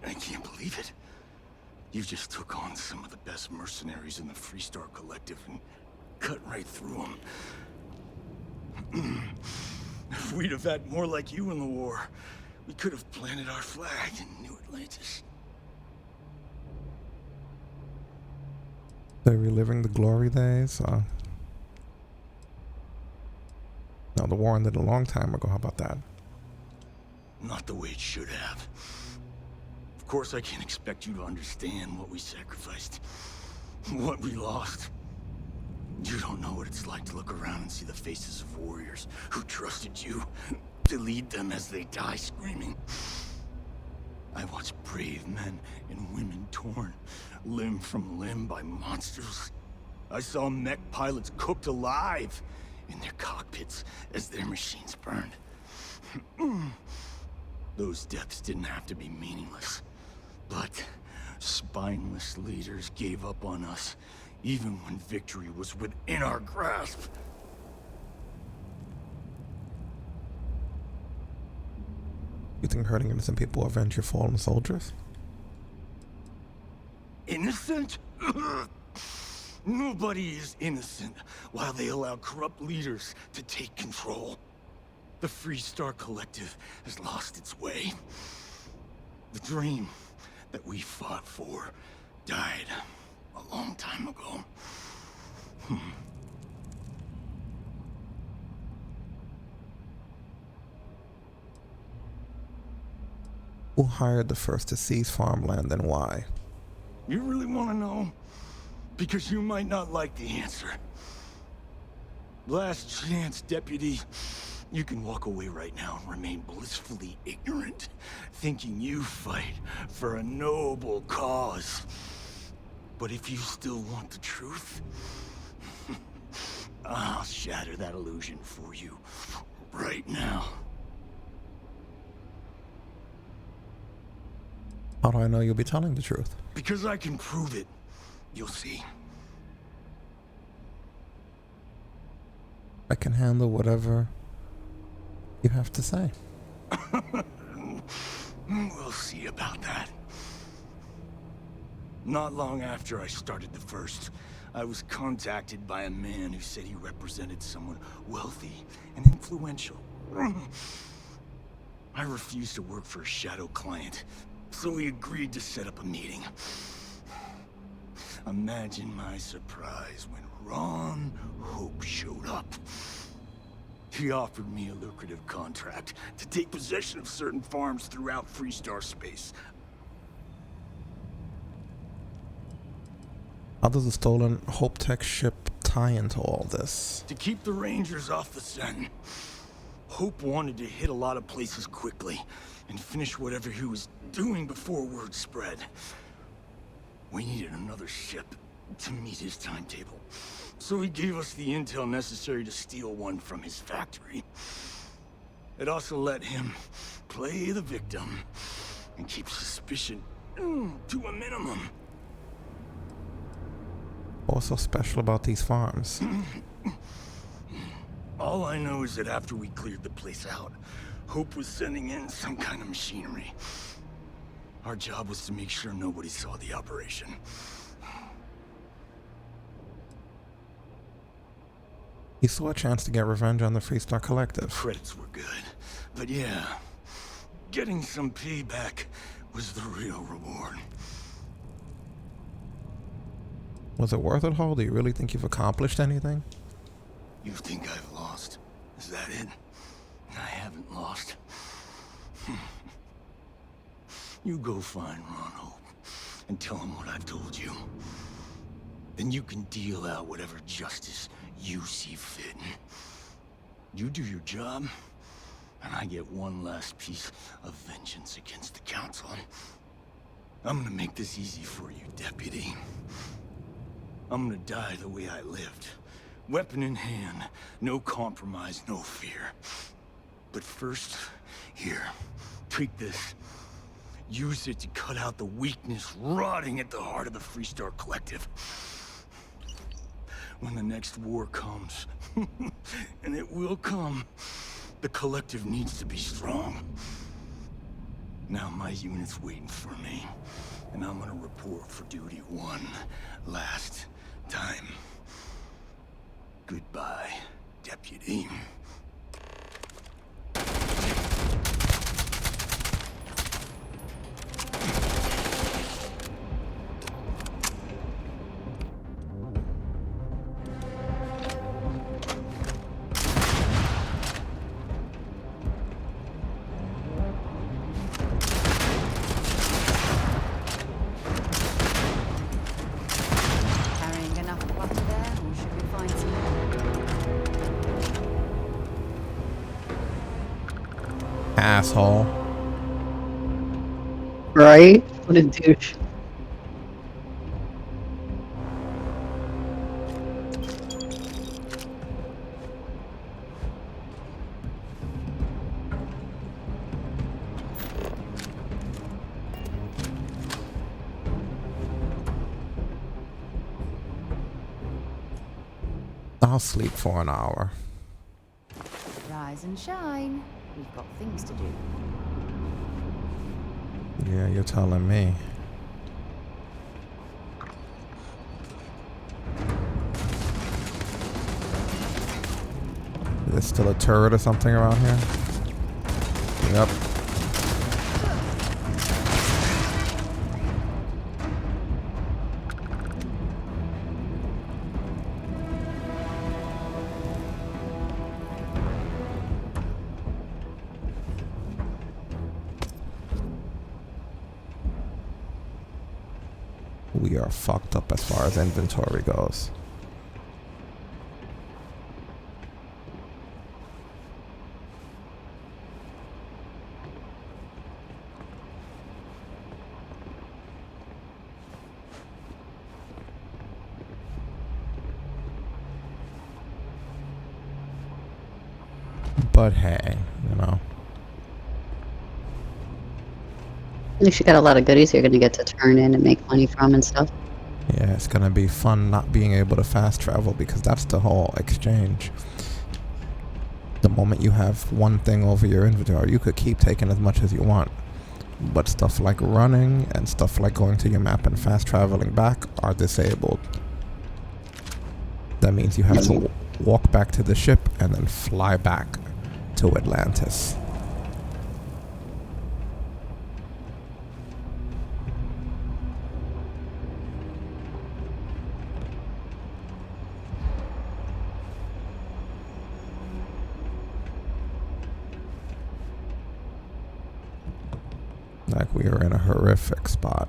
Speaker 7: I can't believe it. You just took on some of the best mercenaries in the Freestar Collective and cut right through them. If we'd have had more like you in the war, we could have planted our flag in New Atlantis.
Speaker 2: They're reliving the glory days. No, the war ended a long time ago. How about that?
Speaker 7: Not the way it should have. Of course, I can't expect you to understand what we sacrificed, what we lost. You don't know what it's like to look around and see the faces of warriors who trusted you to lead them as they die screaming. I watched brave men and women torn limb from limb by monsters. I saw mech pilots cooked alive in their cockpits as their machines burned. Those deaths didn't have to be meaningless, but spineless leaders gave up on us even when victory was within our grasp.
Speaker 2: You think hurting innocent people will avenge your fallen soldiers?
Speaker 7: Innocent? Nobody is innocent while they allow corrupt leaders to take control. The Freestar Collective has lost its way. The dream that we fought for died a long time ago.
Speaker 2: Who hired the first to seize farmland and why?
Speaker 7: You really want to know? Because you might not like the answer. Last chance, Deputy. You can walk away right now and remain blissfully ignorant, thinking you fight for a noble cause. But if you still want the truth, I'll shatter that illusion for you right now.
Speaker 2: How do I know you'll be telling the truth?
Speaker 7: Because I can prove it. You'll see.
Speaker 2: I can handle whatever you have to say.
Speaker 7: We'll see about that. Not long after I started the First, I was contacted by a man who said he represented someone wealthy and influential. I refused to work for a shadow client, so he agreed to set up a meeting. Imagine my surprise when Ron Hope showed up. He offered me a lucrative contract to take possession of certain farms throughout Freestar space.
Speaker 2: How does the stolen Hope Tech ship tie into all this?
Speaker 7: To keep the Rangers off the Sun. Hope wanted to hit a lot of places quickly and finish whatever he was doing before word spread. We needed another ship to meet his timetable, so he gave us the intel necessary to steal one from his factory. It also let him play the victim and keep suspicion to a minimum.
Speaker 2: What's so special about these farms?
Speaker 7: All I know is that after we cleared the place out, Hope was sending in some kind of machinery. Our job was to make sure nobody saw the operation.
Speaker 2: You saw a chance to get revenge on the Freestar Collective.
Speaker 7: Credits were good, but yeah, getting some payback was the real reward.
Speaker 2: Was it worth it, Hall? Do you really think you've accomplished anything?
Speaker 7: You think I've lost? Is that it? I haven't lost. You go find Ron Hope and tell him what I've told you. Then you can deal out whatever justice you see fit. You do your job, and I get one last piece of vengeance against the Council. I'm gonna make this easy for you, Deputy. I'm gonna die the way I lived. Weapon in hand, no compromise, no fear. But first, here, take this. Use it to cut out the weakness rotting at the heart of the Freestar Collective. When the next war comes, and it will come, the Collective needs to be strong. Now my unit's waiting for me, and I'm gonna report for duty one last time. Goodbye, Deputy.
Speaker 6: Carrying enough butter there, or should we find some more?
Speaker 2: Asshole.
Speaker 4: Right? What a douche.
Speaker 2: I'll sleep for an hour.
Speaker 6: Rise and shine. We've got things to do.
Speaker 2: Yeah, you're telling me. Is there still a turret or something around here? Yep. We are fucked up as far as inventory goes. But hey, you know.
Speaker 4: At least you got a lot of goodies you're gonna get to turn in and make money from and stuff.
Speaker 2: Yeah, it's gonna be fun not being able to fast travel because that's the whole exchange. The moment you have one thing over your inventory, you could keep taking as much as you want. But stuff like running and stuff like going to your map and fast traveling back are disabled. That means you have to walk back to the ship and then fly back to Atlantis. Like we are in a horrific spot.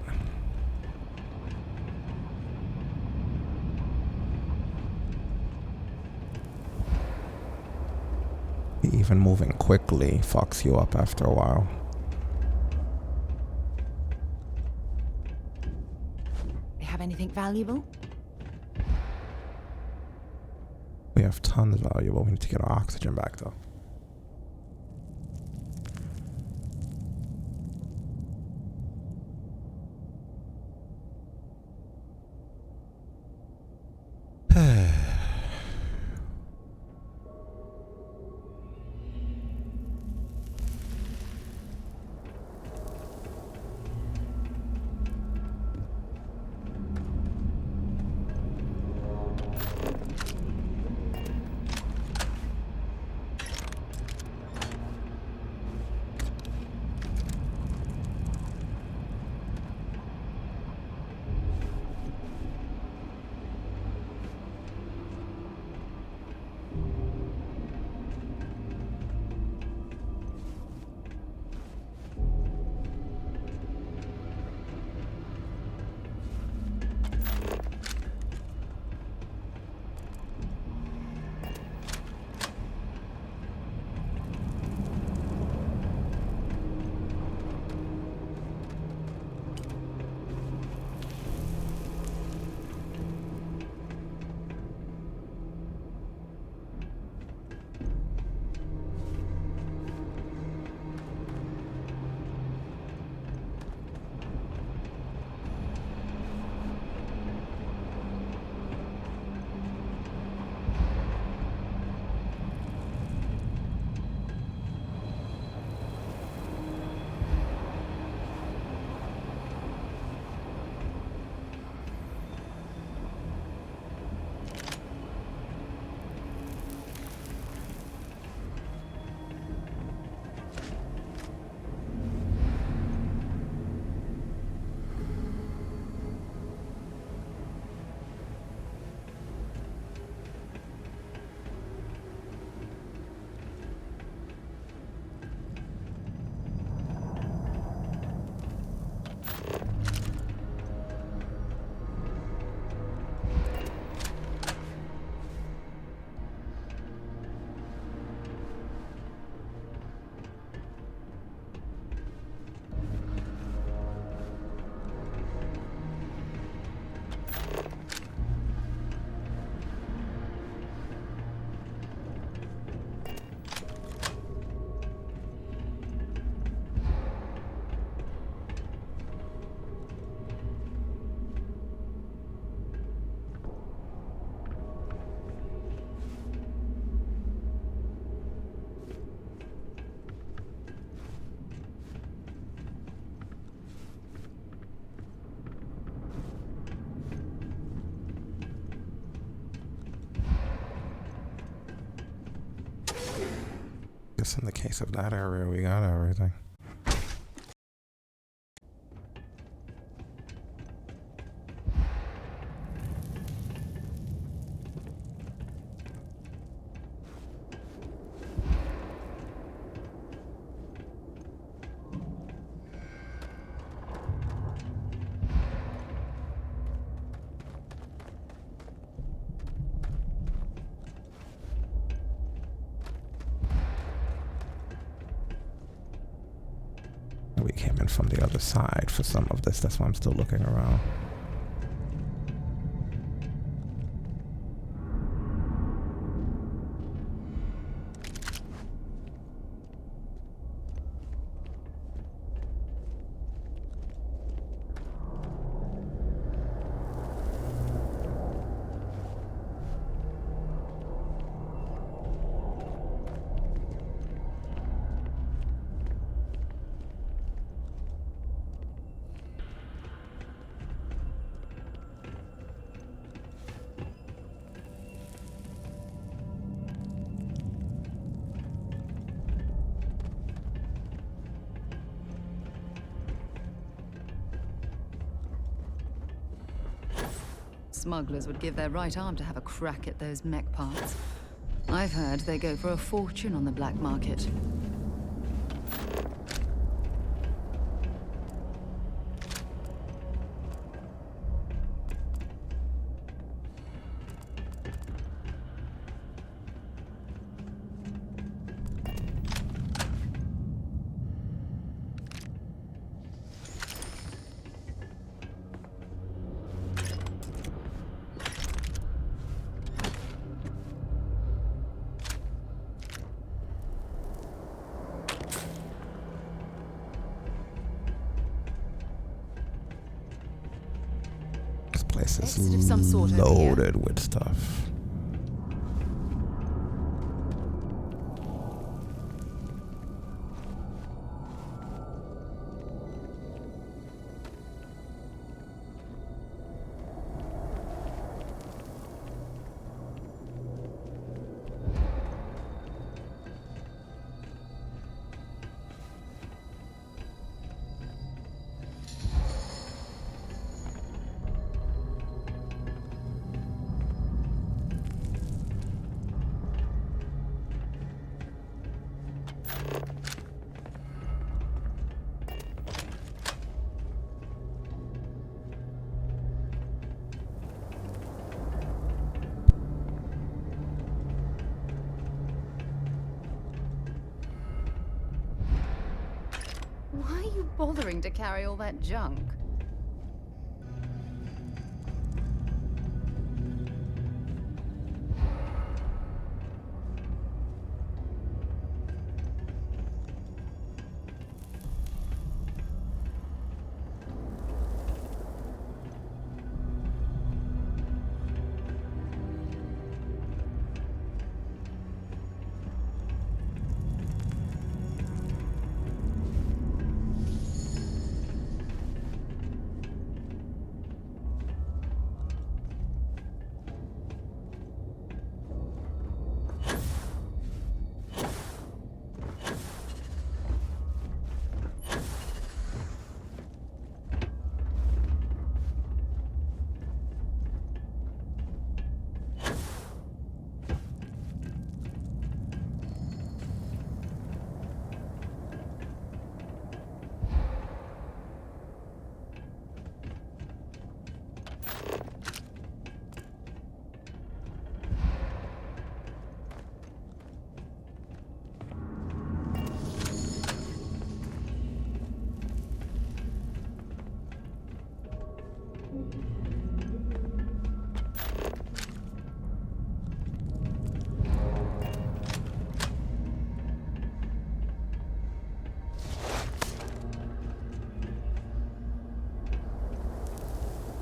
Speaker 2: Even moving quickly fucks you up after a while.
Speaker 6: They have anything valuable?
Speaker 2: We have tons valuable. We need to get our oxygen back though. guess in the case of that area, we got everything. We came in from the other side for some of this. That's why I'm still looking around.
Speaker 6: Smugglers would give their right arm to have a crack at those mech parts. I've heard they go for a fortune on the black market.
Speaker 2: Place is
Speaker 6: Exit of some sort over here.
Speaker 2: loaded with stuff.
Speaker 6: Why are you bothering to carry all that junk?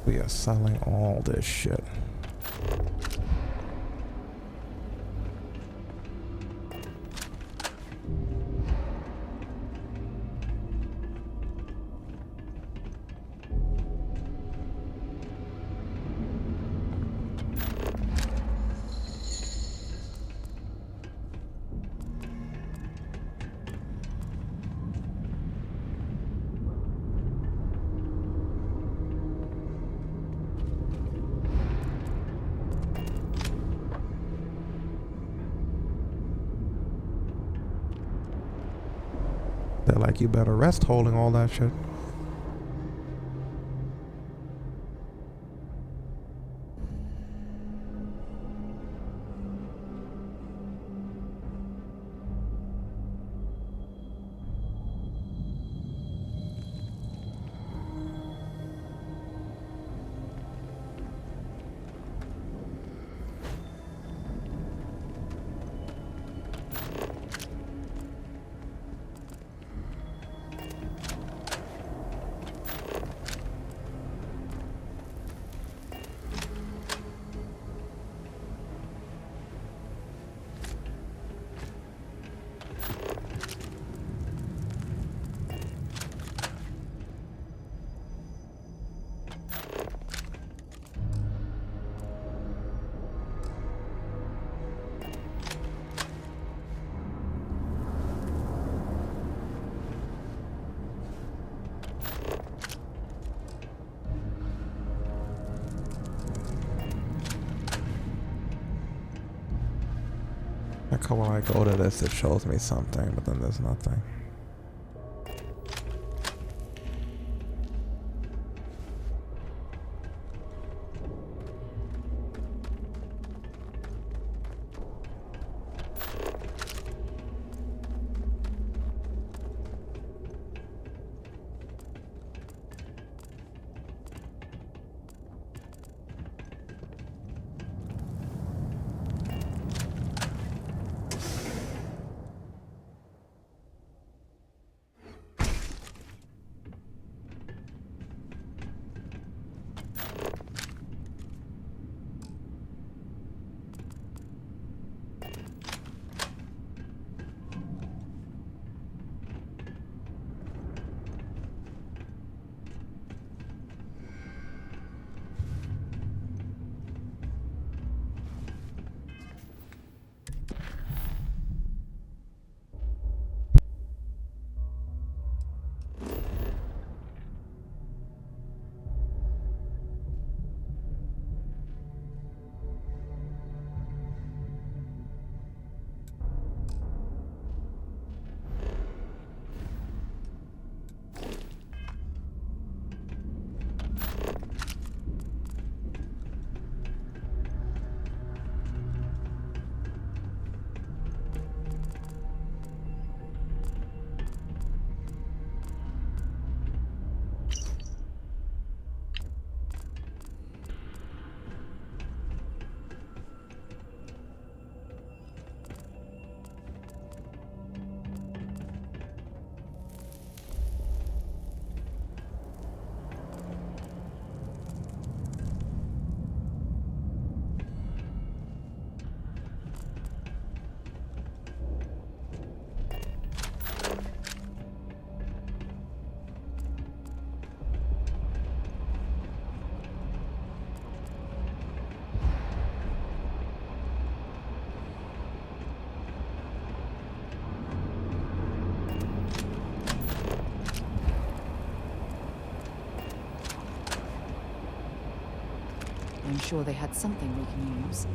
Speaker 6: We are selling all this shit.
Speaker 2: They're like, you better rest holding all that shit. Like how when I go to this, it shows me something, but then there's nothing.
Speaker 6: I'm sure they had something we can use.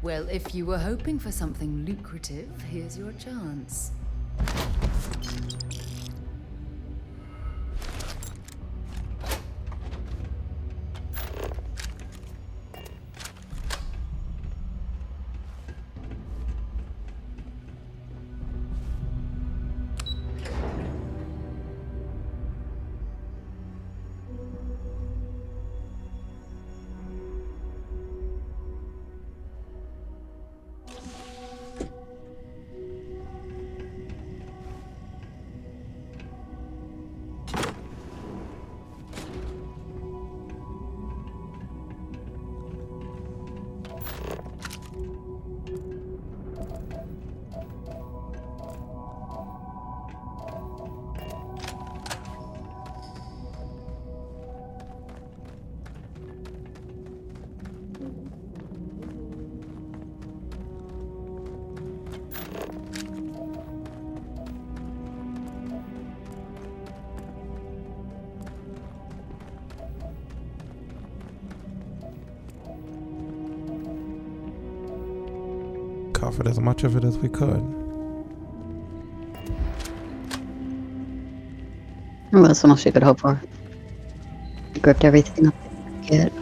Speaker 6: Well, if you were hoping for something lucrative, here's your chance.
Speaker 2: covered as much of it as we could.
Speaker 4: Well, that's all she could hope for. Gripped everything up they could get.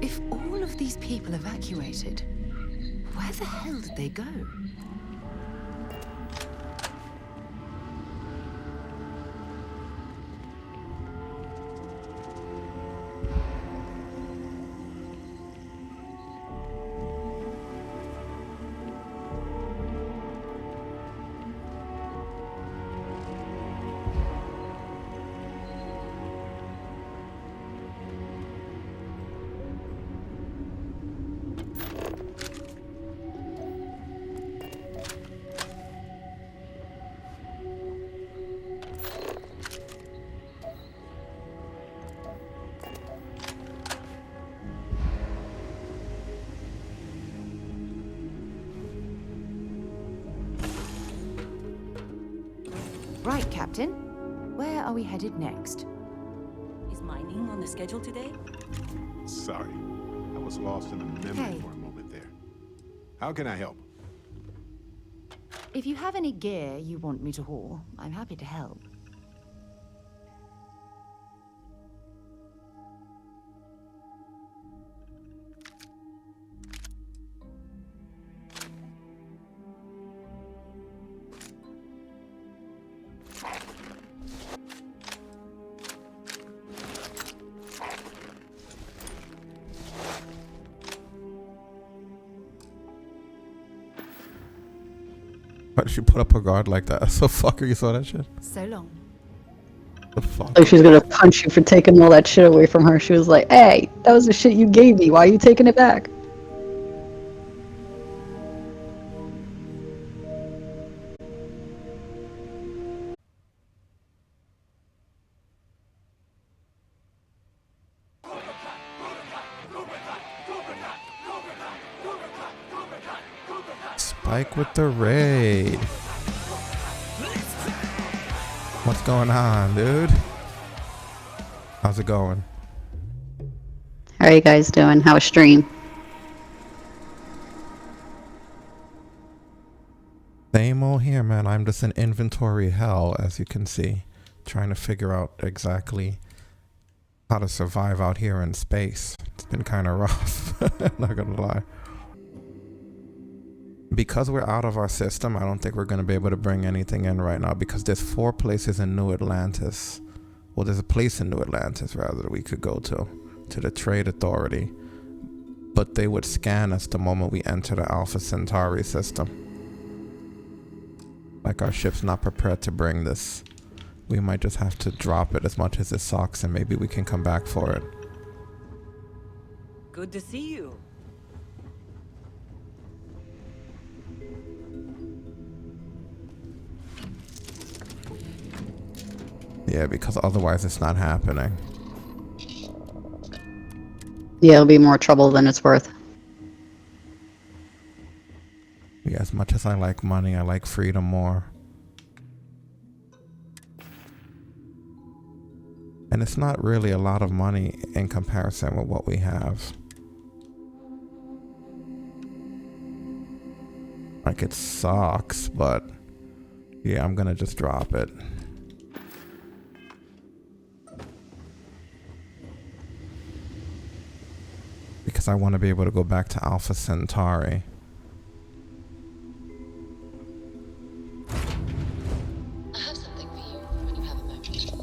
Speaker 6: If all of these people evacuated, where the hell did they go? Right, Captain. Where are we headed next?
Speaker 9: Is mining on the schedule today?
Speaker 10: Sorry, I was lost in the memory
Speaker 6: Hey.
Speaker 10: for a moment there. How can I help?
Speaker 6: If you have any gear you want me to haul, I'm happy to help.
Speaker 2: Why did she put up a guard like that? So fucker, you saw that shit?
Speaker 6: So long.
Speaker 2: The fuck?
Speaker 4: Like she's gonna punch you for taking all that shit away from her. She was like, hey, that was the shit you gave me. Why are you taking it back?
Speaker 2: Spike with the raid. What's going on, dude? How's it going?
Speaker 4: How are you guys doing? How was stream?
Speaker 2: Same old here, man. I'm just in inventory hell, as you can see. Trying to figure out exactly how to survive out here in space. It's been kind of rough. Not gonna lie. Because we're out of our system, I don't think we're going to be able to bring anything in right now because there's 4 places in New Atlantis. Well, there's a place in New Atlantis, rather, that we could go to the Trade Authority. But they would scan us the moment we enter the Alpha Centauri system. Like our ship's not prepared to bring this. We might just have to drop it as much as it sucks and maybe we can come back for it.
Speaker 9: Good to see you.
Speaker 2: Yeah, because otherwise it's not happening.
Speaker 4: Yeah, it'll be more trouble than it's worth.
Speaker 2: Yeah, as much as I like money, I like freedom more. And it's not really a lot of money in comparison with what we have. Like, it sucks, but yeah, I'm gonna just drop it. Because I want to be able to go back to Alpha Centauri.
Speaker 5: I have something for you when you have a moment.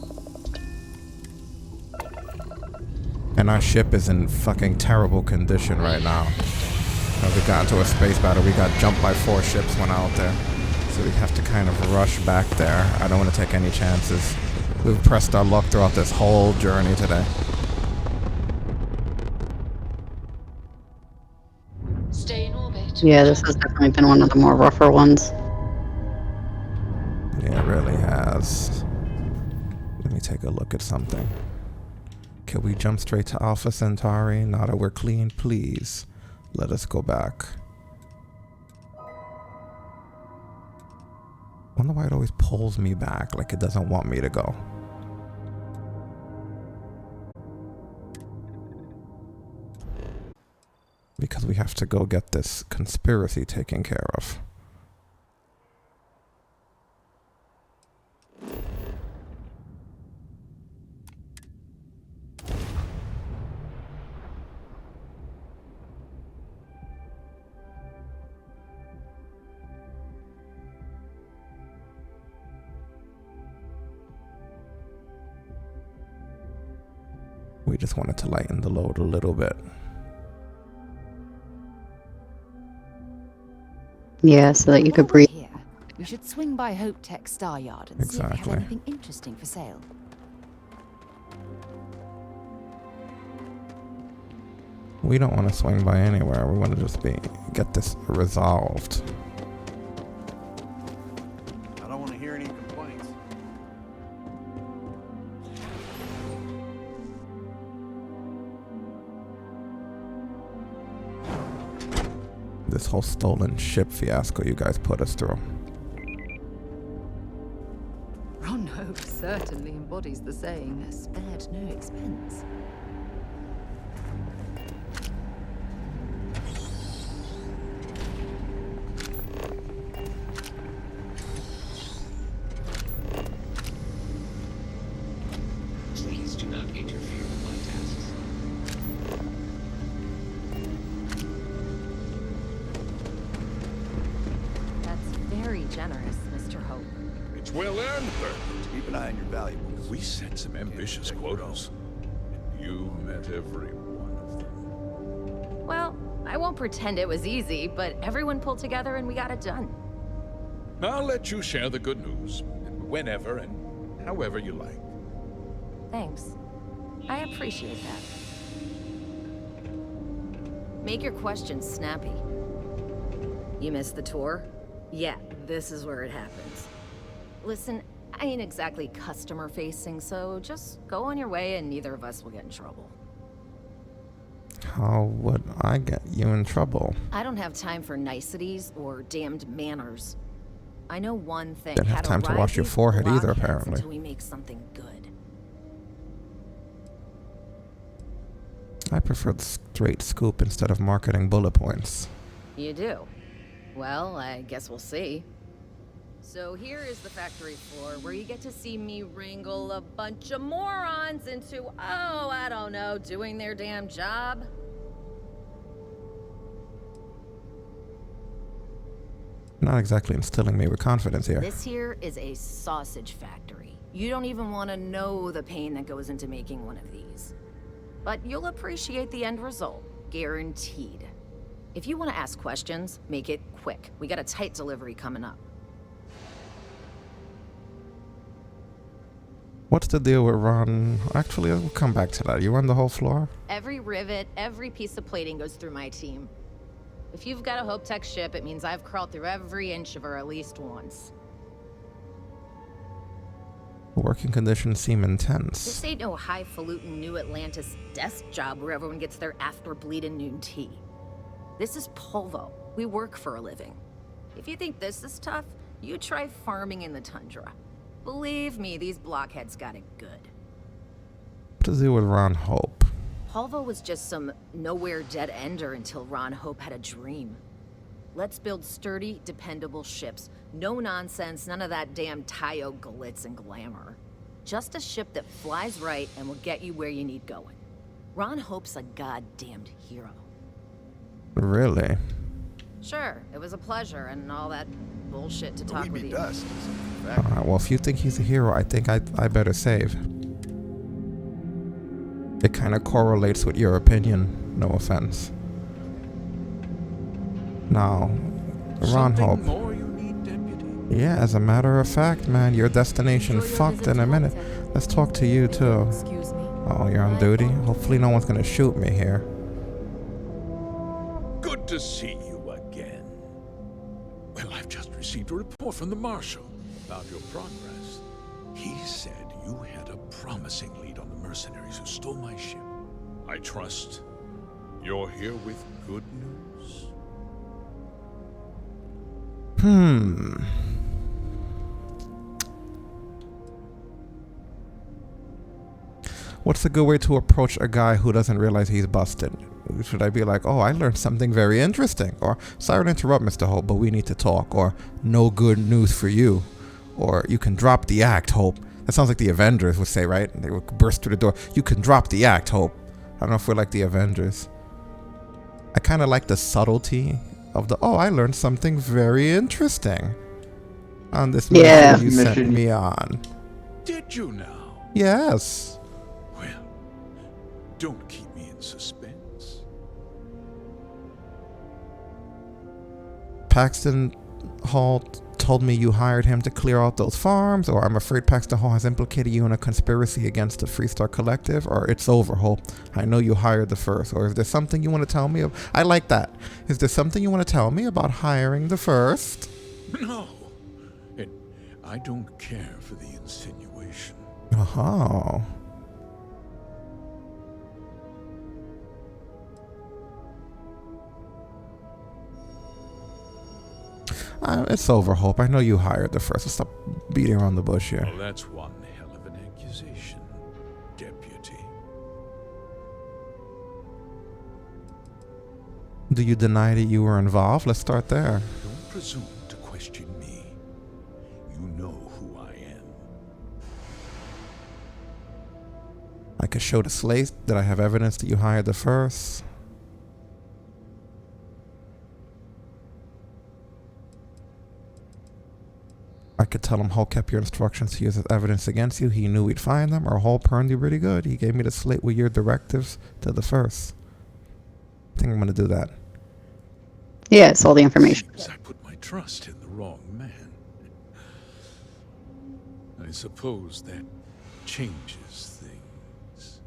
Speaker 2: And our ship is in fucking terrible condition right now. We got into a space battle. We got jumped by 4 ships when out there. So we have to kind of rush back there. I don't want to take any chances. We've pressed our luck throughout this whole journey today.
Speaker 5: Stay in orbit.
Speaker 4: Yeah, this has definitely been one of the more rougher ones.
Speaker 2: Yeah, it really has. Let me take a look at something. Can we jump straight to Alpha Centauri? Now that we're clean, please. Let us go back. Wonder why it always pulls me back like it doesn't want me to go. because we have to go get this conspiracy taken care of. We just wanted to lighten the load a little bit.
Speaker 4: Yeah, so that you could
Speaker 6: While we're
Speaker 4: breathe.
Speaker 6: here, we should swing by Hope Tech Star Yard and see if they
Speaker 2: Exactly.
Speaker 6: have anything interesting for sale.
Speaker 2: We don't want to swing by anywhere. We want to just get this resolved.
Speaker 10: I don't want to hear any complaints.
Speaker 2: This whole stolen ship fiasco you guys put us through.
Speaker 6: Ron Hope certainly embodies the saying, spared no expense.
Speaker 11: Please do not interfere with my tasks.
Speaker 6: That's very generous, Mr. Hope.
Speaker 10: It's well earned, Bert. Keep an eye on your valuables.
Speaker 12: We set some ambitious quotas, and you met every one of them.
Speaker 13: Well, I won't pretend it was easy, but everyone pulled together and we got it done.
Speaker 12: I'll let you share the good news, whenever and however you like.
Speaker 13: Thanks. I appreciate that. Make your questions snappy. You missed the tour? Yeah, this is where it happens. Listen, I ain't exactly customer-facing, so just go on your way and neither of us will get in trouble.
Speaker 2: How would I get you in trouble?
Speaker 13: I don't have time for niceties or damned manners. I know one thing.
Speaker 2: Didn't have
Speaker 13: how
Speaker 2: time to
Speaker 13: ride
Speaker 2: wash your
Speaker 13: these
Speaker 2: forehead either,
Speaker 13: blockheads
Speaker 2: apparently.
Speaker 13: Until we make something good.
Speaker 2: I prefer the straight scoop instead of marketing bullet points.
Speaker 13: You do? Well, I guess we'll see. So here is the factory floor where you get to see me wrangle a bunch of morons into, oh, I don't know, doing their damn job.
Speaker 2: Not exactly instilling me with confidence here.
Speaker 13: This here is a sausage factory. You don't even want to know the pain that goes into making one of these. But you'll appreciate the end result, guaranteed. If you want to ask questions, make it quick. We got a tight delivery coming up.
Speaker 2: What's the deal with Ron? Actually, we'll come back to that. You run the whole floor?
Speaker 13: Every rivet, every piece of plating goes through my team. If you've got a Hope Tech ship, it means I've crawled through every inch of her at least once.
Speaker 2: Working conditions seem intense.
Speaker 13: This ain't no highfalutin New Atlantis desk job where everyone gets their after bleeding noon tea. This is Polvo. We work for a living. If you think this is tough, you try farming in the tundra. Believe me, these blockheads got it good.
Speaker 2: What to do with Ron Hope?
Speaker 13: Polvo was just some nowhere dead-ender until Ron Hope had a dream. Let's build sturdy, dependable ships. No nonsense, none of that damn Tayo glitz and glamour. Just a ship that flies right and will get you where you need going. Ron Hope's a goddamned hero.
Speaker 2: Really?
Speaker 13: Sure, it was a pleasure and all that bullshit to talk
Speaker 10: We'd
Speaker 13: with
Speaker 10: be
Speaker 13: you.
Speaker 10: dust.
Speaker 2: Alright, well, if you think he's a hero, I think I better save. It kind of correlates with your opinion, no offense. Now, Ron
Speaker 12: Something
Speaker 2: Hope.
Speaker 12: more you need, Deputy?
Speaker 2: Yeah, as a matter of fact, man, your destination
Speaker 6: Enjoy your
Speaker 2: fucked
Speaker 6: visit
Speaker 2: in
Speaker 6: to
Speaker 2: a minute.
Speaker 6: Hope Tech.
Speaker 2: Let's talk to you too.
Speaker 6: Excuse me.
Speaker 2: Oh, you're on duty? Hopefully no one's gonna shoot me here.
Speaker 12: Good to see you again. Well, I've just received a report from the Marshal about your progress. He said you had a promising lead on the mercenaries who stole my ship. I trust you're here with good news.
Speaker 2: What's a good way to approach a guy who doesn't realize he's busted? Should I be like, oh, I learned something very interesting? Or, sorry to interrupt, Mr. Hope, but we need to talk. Or, no good news for you. Or, you can drop the act, Hope. That sounds like the Avengers would say, right? They would burst through the door. You can drop the act, Hope. I don't know if we're like the Avengers. I kind of like the subtlety of the, oh, I learned something very interesting on this mission you sent me on.
Speaker 12: Did you now?
Speaker 2: Yes.
Speaker 12: Well, don't keep me in suspense.
Speaker 2: Paxton Hall told me you hired him to clear out those farms, or I'm afraid Paxton Hall has implicated you in a conspiracy against the Freestar Collective, or it's over, Hope. I know you hired the First, or is there something you want to tell me? I like that. Is there something you want to tell me about hiring the First?
Speaker 12: No. And I don't care for the insinuation.
Speaker 2: Oh. It's over, Hope. I know you hired the First. Let's stop beating around the bush here.
Speaker 12: Well, that's one hell of an accusation, Deputy.
Speaker 2: Do you deny that you were involved? Let's start there.
Speaker 12: Don't presume to question me. You know who I am.
Speaker 2: I could show the slate that I have evidence that you hired the First. I could tell him Hulk kept your instructions to use as evidence against you. He knew we'd find them, or Hulk burned you pretty good. He gave me the slate with your directives to the First. I think I'm going to do that.
Speaker 4: Yeah, it's all the information.
Speaker 12: Seems I put my trust in the wrong man. I suppose that changes things.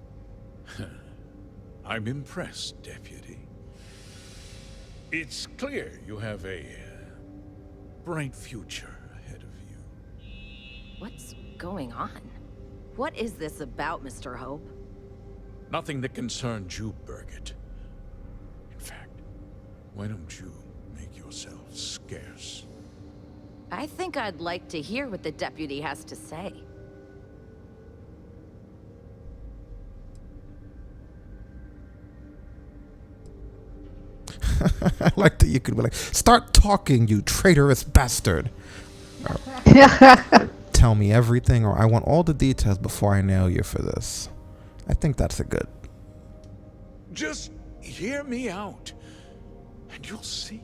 Speaker 12: I'm impressed, Deputy. It's clear you have a bright future.
Speaker 13: What's going on? What is this about, Mr. Hope?
Speaker 12: Nothing that concerns you, Birgit. In fact, why don't you make yourself scarce?
Speaker 13: I think I'd like to hear what the deputy has to say.
Speaker 2: I like that you could be like, start talking, you traitorous bastard. Tell me everything, or I want all the details before I nail you for this. I think that's a good.
Speaker 12: Just hear me out, and you'll see.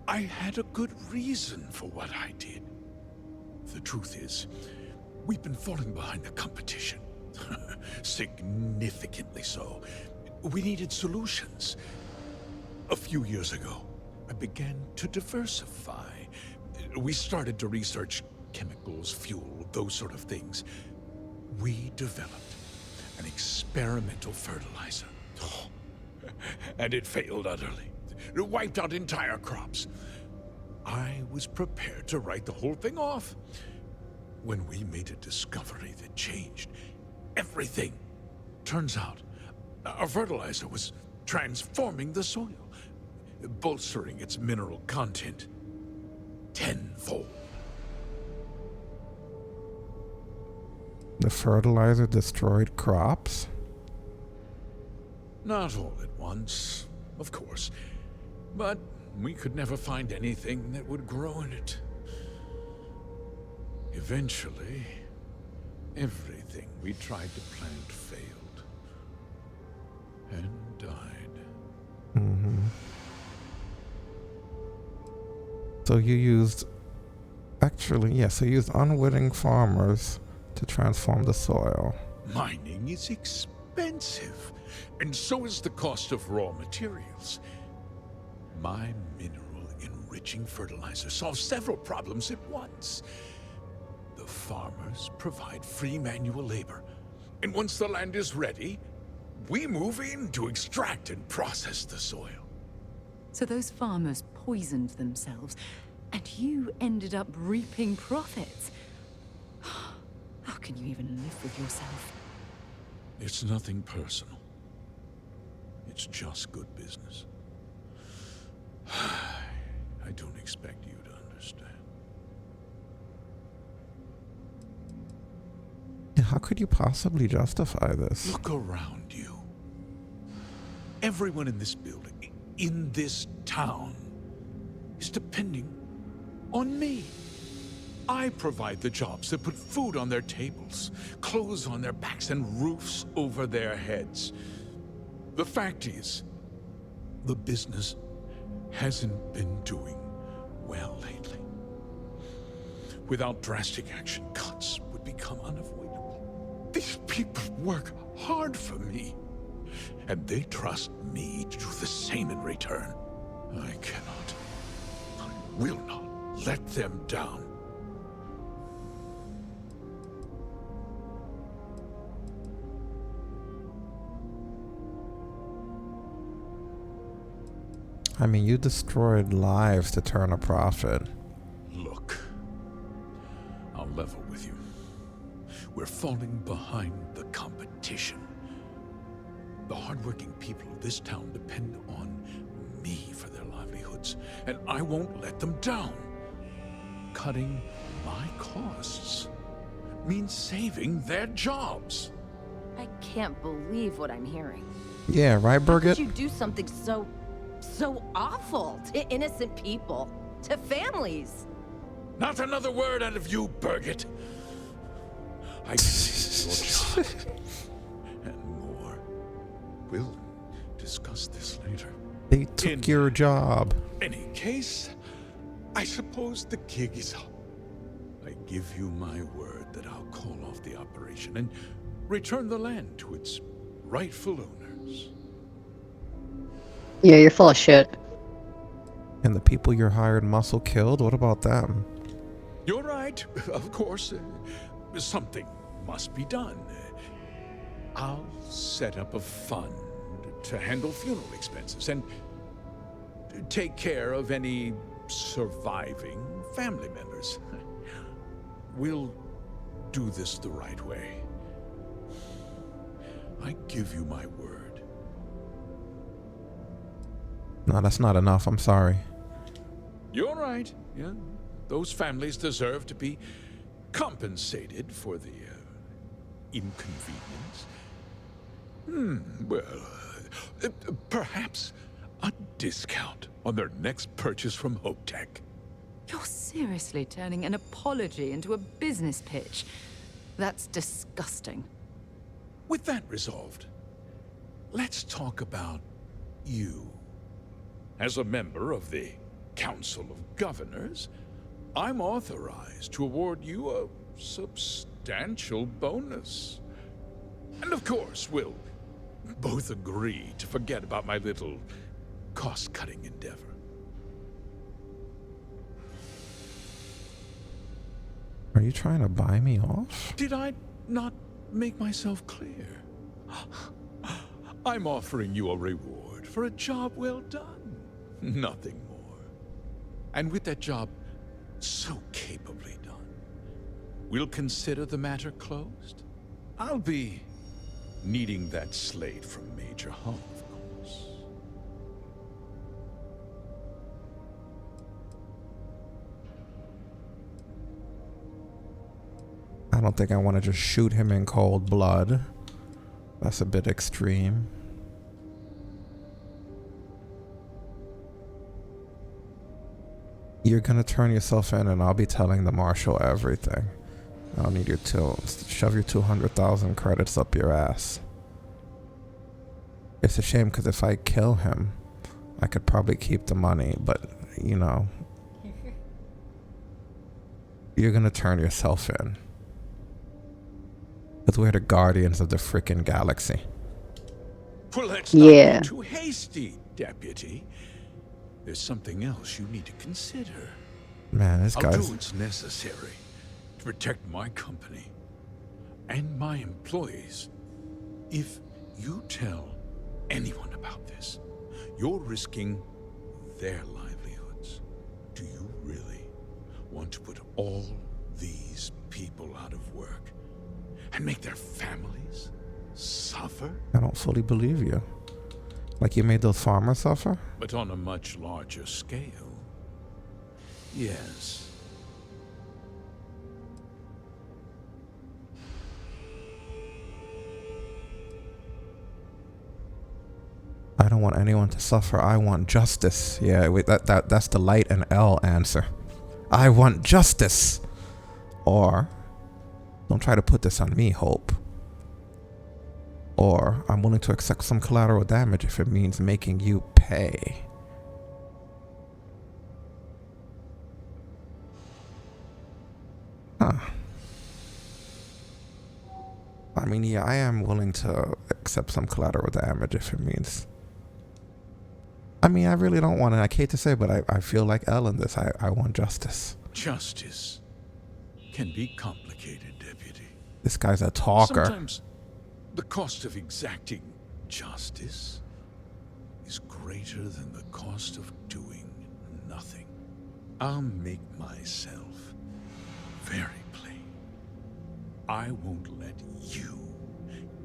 Speaker 12: I had a good reason for what I did. The truth is, we've been falling behind the competition. Significantly so. We needed solutions. A few years ago, I began to diversify. We started to research chemicals, fuel, those sort of things. We developed an experimental fertilizer. And it failed utterly. It wiped out entire crops. I was prepared to write the whole thing off when we made a discovery that changed everything. Turns out, our fertilizer was transforming the soil, bolstering its mineral content tenfold.
Speaker 2: The fertilizer destroyed crops?
Speaker 12: Not all at once, of course. But we could never find anything that would grow in it. Eventually, everything we tried to plant failed. And died.
Speaker 2: Mm-hmm. So you used... Actually, yes, so you used unwitting farmers to transform the soil.
Speaker 12: Mining is expensive, and so is the cost of raw materials. My mineral-enriching fertilizer solves several problems at once. The farmers provide free manual labor, and once the land is ready, we move in to extract and process the soil.
Speaker 6: So those farmers poisoned themselves, and you ended up reaping profits. How can you even live with yourself?
Speaker 12: It's nothing personal. It's just good business. I don't expect you to understand.
Speaker 2: How could you possibly justify this?
Speaker 12: Look around you. Everyone in this building, in this town, is depending on me. I provide the jobs that put food on their tables, clothes on their backs, and roofs over their heads. The fact is, the business hasn't been doing well lately. Without drastic action, cuts would become unavoidable. These people work hard for me, and they trust me to do the same in return. I will not let them down.
Speaker 2: I mean, you destroyed lives to turn a profit.
Speaker 12: Look, I'll level with you. We're falling behind the competition. The hardworking people of this town depend on me for their livelihoods, and I won't let them down. Cutting my costs means saving their jobs.
Speaker 13: I can't believe what I'm hearing.
Speaker 2: Yeah, right,
Speaker 13: How
Speaker 2: Birgit?
Speaker 13: could you do something so awful to innocent people, to families?
Speaker 12: Not another word out of you, Birgit. I did your job. And more. We'll discuss this later.
Speaker 2: They took your job.
Speaker 12: In any case, I suppose the gig is up. I give you my word that I'll call off the operation and return the land to its rightful owners.
Speaker 4: Yeah, you're full of shit.
Speaker 2: And the people your hired muscle killed? What about them?
Speaker 12: You're right, of course. Something must be done. I'll set up a fund to handle funeral expenses and take care of any surviving family members. We'll do this the right way. I give you my word.
Speaker 2: No, that's not enough. I'm sorry.
Speaker 12: You're right. Yeah, those families deserve to be compensated for the inconvenience. Well, perhaps a discount on their next purchase from Hope Tech.
Speaker 6: You're seriously turning an apology into a business pitch. That's disgusting.
Speaker 12: With that resolved, let's talk about you. As a member of the Council of Governors, I'm authorized to award you a substantial bonus. And of course, we'll both agree to forget about my little cost-cutting endeavor.
Speaker 2: Are you trying to buy me off?
Speaker 12: Did I not make myself clear? I'm offering you a reward for a job well done. Nothing more. And with that job so capably done, we'll consider the matter closed. I'll be needing that slate from Major Hull, of course.
Speaker 2: I don't think I want to just shoot him in cold blood. That's a bit extreme. You're gonna turn yourself in and I'll be telling the marshal everything. I'll need you to shove your 200,000 credits up your ass. It's a shame because if I kill him, I could probably keep the money, but you know, you're gonna turn yourself in. Because we're the guardians of the frickin' galaxy.
Speaker 12: Well, let's not
Speaker 4: Yeah.
Speaker 12: be too hasty, Deputy. There's something else you need to consider.
Speaker 2: Man, this
Speaker 12: I'll
Speaker 2: guy's...
Speaker 12: do what's necessary to protect my company and my employees. If you tell anyone about this, you're risking their livelihoods. Do you really want to put all these people out of work and make their families suffer?
Speaker 2: I don't fully believe you. Like you made those farmers suffer?
Speaker 12: But on a much larger scale. Yes.
Speaker 2: I don't don't want anyone to suffer. I want justice. Yeah, wait, that's the light and L answer. I want justice. Or, don't try to put this on me, Hope. Or, I'm willing to accept some collateral damage if it means making you pay. Huh. I mean, yeah, I am willing to accept some collateral damage if it means... I mean, I really don't want it. I hate to say, but I feel like L in this. I want justice.
Speaker 12: Justice can be complicated, Deputy.
Speaker 2: This guy's a talker.
Speaker 12: Sometimes the cost of exacting justice is greater than the cost of doing nothing. I'll make myself very plain. I won't let you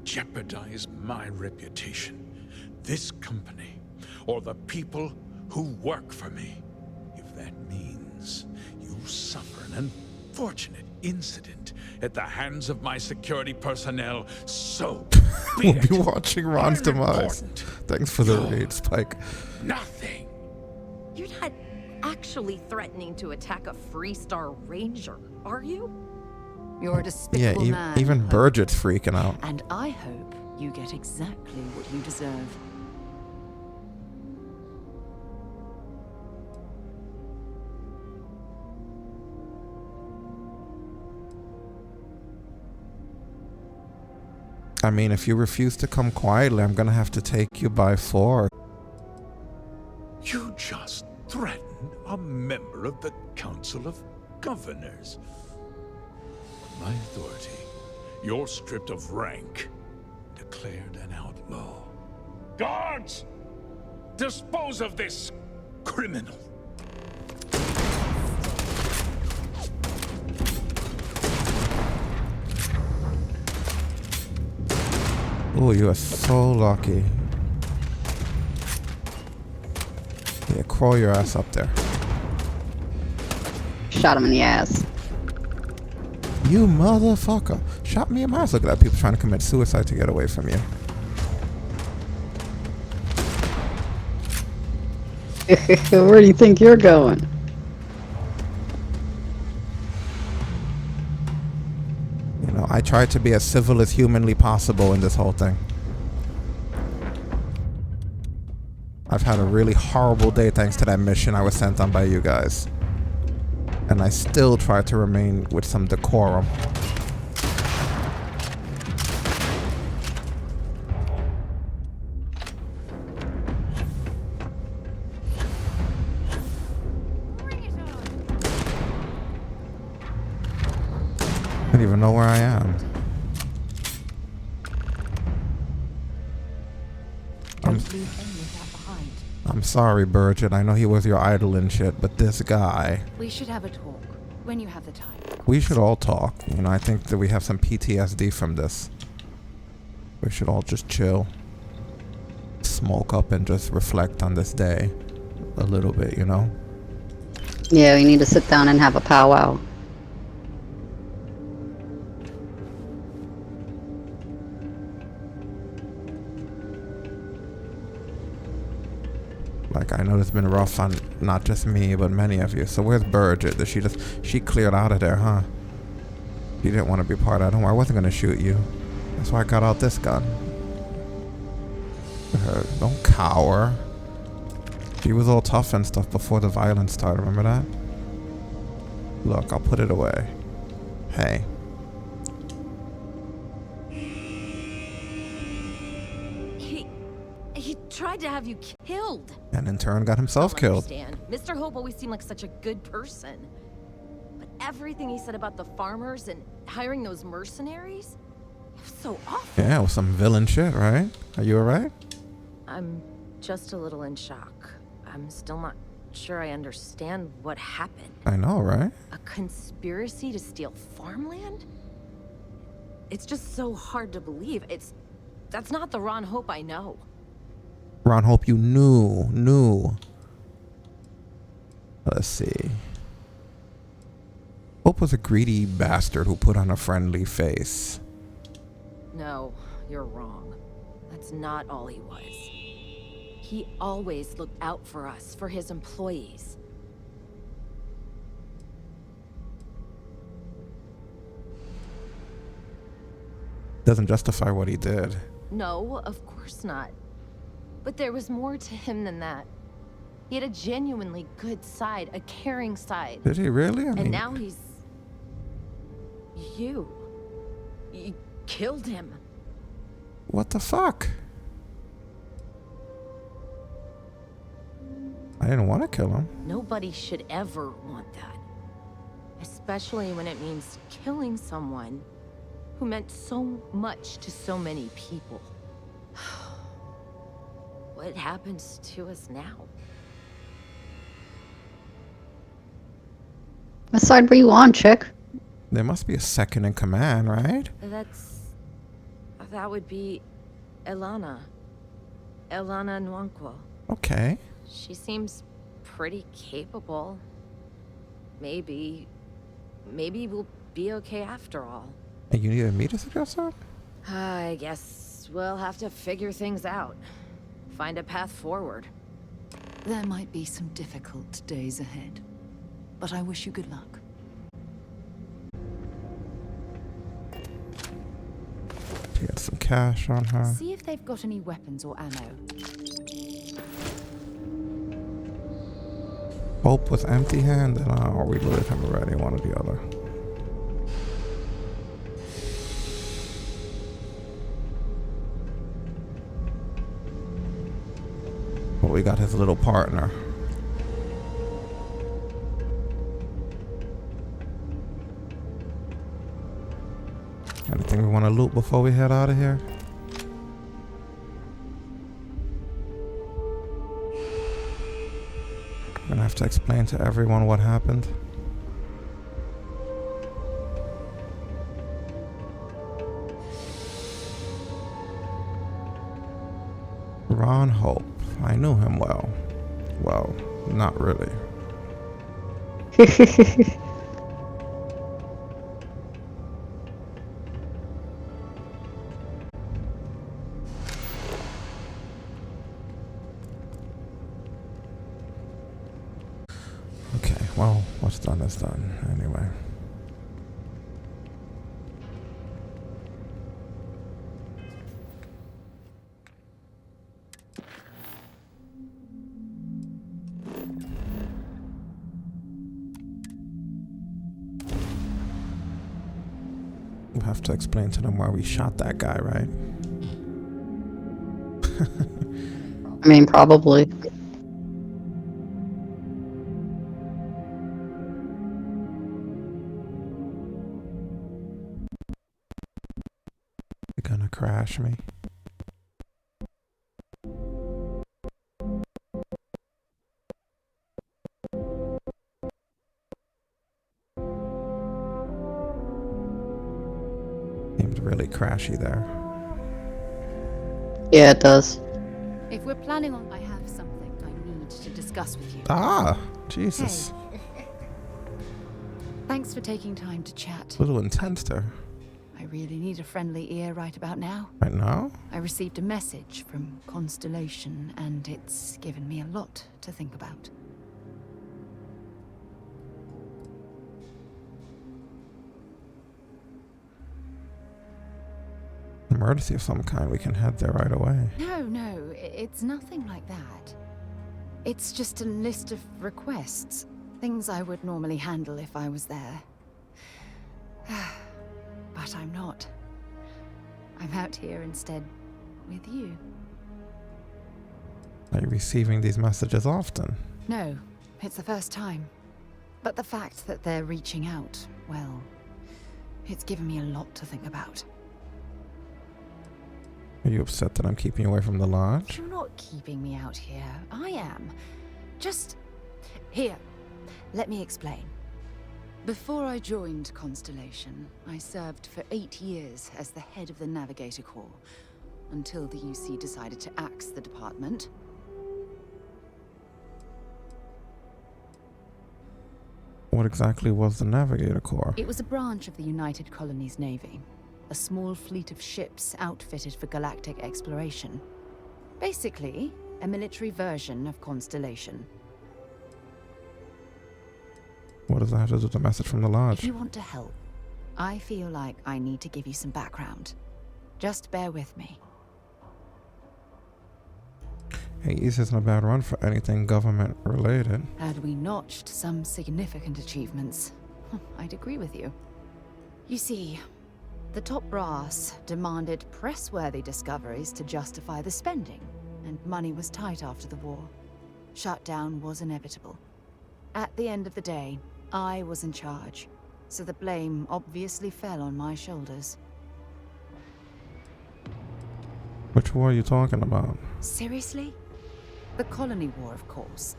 Speaker 12: jeopardize my reputation, this company, or the people who work for me. If that means you suffer an unfortunate incident at the hands of my security personnel, so be
Speaker 2: We'll
Speaker 12: it.
Speaker 2: be watching Ron's demise. Thanks for the raid, Spike.
Speaker 12: Nothing.
Speaker 13: You're not actually threatening to attack a Freestar Ranger, are you?
Speaker 6: You're a despicable man.
Speaker 2: Even
Speaker 6: Hope.
Speaker 2: Burgett's freaking out.
Speaker 6: And I hope you get exactly what you deserve.
Speaker 2: I mean, if you refuse to come quietly, I'm gonna have to take you by force.
Speaker 12: You just threatened a member of the Council of Governors. On my authority, you're stripped of rank, declared an outlaw. Guards! Dispose of this criminal!
Speaker 2: Oh, you are so lucky. Yeah, crawl your ass up there.
Speaker 4: Shot him in the ass.
Speaker 2: You motherfucker. Shot me in my ass. Look at that. People trying to commit suicide to get away from you.
Speaker 4: Where do you think you're going?
Speaker 2: You know, I tried to be as civil as humanly possible in this whole thing. I've had a really horrible day thanks to that mission I was sent on by you guys. And I still try to remain with some decorum. I don't even know where I am. I'm sorry, Burgett. I know he was your idol and shit, but this guy...
Speaker 6: We should have a talk when you have the time.
Speaker 2: We should all talk. You know, I think that we have some PTSD from this. We should all just chill. Smoke up and just reflect on this day a little bit, you know?
Speaker 4: Yeah, we need to sit down and have a powwow.
Speaker 2: Like, I know it's been rough on not just me, but many of you. So where's Burgett? Did she cleared out of there, huh? She didn't want to be part of it. Don't worry, I wasn't going to shoot you. That's why I got out this gun. Don't cower. She was all tough and stuff before the violence started, remember that? Look, I'll put it away. Hey.
Speaker 13: He tried to have you killed.
Speaker 2: And in turn got himself killed.
Speaker 13: Mr. Hope always seemed like such a good person. But everything he said about the farmers and hiring those mercenaries, it was so awful.
Speaker 2: Yeah, it was some villain shit, right? Are you alright?
Speaker 13: I'm just a little in shock. I'm still not sure I understand what happened.
Speaker 2: I know, right?
Speaker 13: A conspiracy to steal farmland? It's just so hard to believe. That's not the Ron Hope I know.
Speaker 2: Ron Hope you knew. Let's see. Hope was a greedy bastard who put on a friendly face.
Speaker 13: No, you're wrong. That's not all he was. He always looked out for us, for his employees.
Speaker 2: Doesn't justify what he did.
Speaker 13: No, of course not. But there was more to him than that. He had a genuinely good side, a caring side.
Speaker 2: Did he really? I mean,
Speaker 13: And now he's... You killed him.
Speaker 2: what the fuck? I didn't want to kill him.
Speaker 13: Nobody should ever want that. Especially when it means killing someone who meant so much to so many people. What happens to us now?
Speaker 4: What side were you on, chick?
Speaker 2: There must be a second in command, right?
Speaker 13: That would be Elana. Elana Nwankwo.
Speaker 2: Okay.
Speaker 13: She seems pretty capable. Maybe we'll be okay after all.
Speaker 2: And you needed me to suggest that?
Speaker 13: I guess we'll have to figure things out. Find a path forward.
Speaker 6: There might be some difficult days ahead, but I wish you good luck.
Speaker 2: Get some cash on her.
Speaker 6: See if they've got any weapons or ammo.
Speaker 2: Hope was empty-handed. Oh, we loaded him already, one or the other. But we got his little partner. Anything we want to loot before we head out of here? I'm gonna have to explain to everyone what happened. Ron Hope. I knew him well. Well, not really. Okay, well, what's done is done, anyway. We'll have to explain to them why we shot that guy, right?
Speaker 4: I mean, probably.
Speaker 2: You're gonna crash me. Seems really crashy there.
Speaker 4: Yeah, it does.
Speaker 3: If we're planning on, I have something I need to discuss with you.
Speaker 2: Ah, Jesus.
Speaker 3: Hey. Thanks for taking time to chat.
Speaker 2: A little intense there.
Speaker 3: I really need a friendly ear right about now.
Speaker 2: Right now?
Speaker 3: I received a message from Constellation, and it's given me a lot to think about.
Speaker 2: Emergency of some kind, we can head there right away.
Speaker 3: No, it's nothing like that. It's just a list of requests. Things I would normally handle if I was there. But I'm not. I'm out here instead with you.
Speaker 2: Are you receiving these messages often?
Speaker 3: No, it's the first time. But the fact that they're reaching out, well, it's given me a lot to think about.
Speaker 2: Are you upset that I'm keeping you away from the lodge?
Speaker 3: You're not keeping me out here. I am. Just... Here, let me explain. Before I joined Constellation, I served for 8 years as the head of the Navigator Corps, until the UC decided to axe the department.
Speaker 2: What exactly was the Navigator Corps?
Speaker 3: It was a branch of the United Colonies Navy. A small fleet of ships outfitted for galactic exploration. Basically, a military version of Constellation.
Speaker 2: What does that have to do with the message from the
Speaker 3: If
Speaker 2: lodge?
Speaker 3: you want to help, I feel like I need to give you some background. Just bear with me.
Speaker 2: Hey, East isn't a bad run for anything government related.
Speaker 3: Had we notched some significant achievements, I'd agree with you. You see, the top brass demanded press-worthy discoveries to justify the spending, and money was tight after the war. Shutdown was inevitable. At the end of the day, I was in charge, so the blame obviously fell on my shoulders.
Speaker 2: Which war are you talking about?
Speaker 3: Seriously? The Colony War, of course.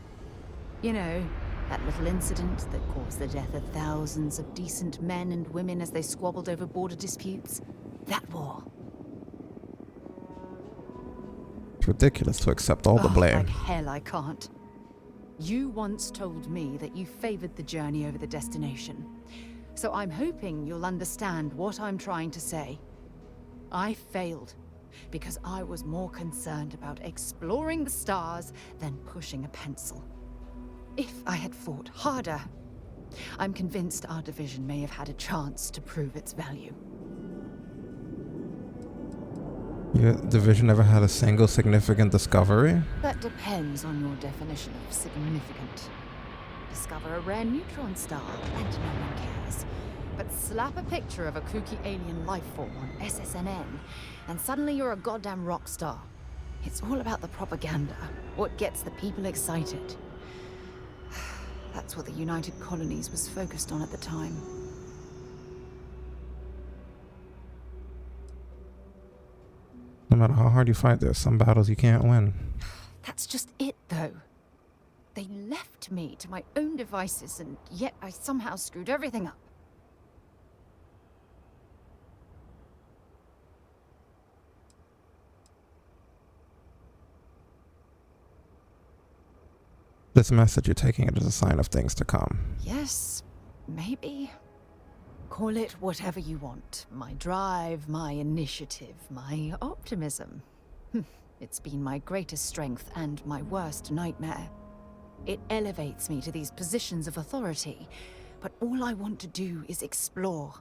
Speaker 3: You know, that little incident that caused the death of thousands of decent men and women as they squabbled over border disputes. That war.
Speaker 2: It's ridiculous to accept all the blame.
Speaker 3: Like hell I can't. You once told me that you favored the journey over the destination. So I'm hoping you'll understand what I'm trying to say. I failed because I was more concerned about exploring the stars than pushing a pencil. If I had fought harder, I'm convinced our division may have had a chance to prove its value.
Speaker 2: Your division never had a single significant discovery?
Speaker 3: That depends on your definition of significant. Discover a rare neutron star, and no one cares. But slap a picture of a kooky alien life form on SSNN, and suddenly you're a goddamn rock star. It's all about the propaganda, what gets the people excited. That's what the United Colonies was focused on at the time.
Speaker 2: No matter how hard you fight, there's some battles you can't win.
Speaker 3: That's just it, though. They left me to my own devices, and yet I somehow screwed everything up.
Speaker 2: This message, you're taking it as a sign of things to come.
Speaker 3: Yes, maybe. Call it whatever you want. My drive, my initiative, my optimism. It's been my greatest strength and my worst nightmare. It elevates me to these positions of authority, but all I want to do is explore,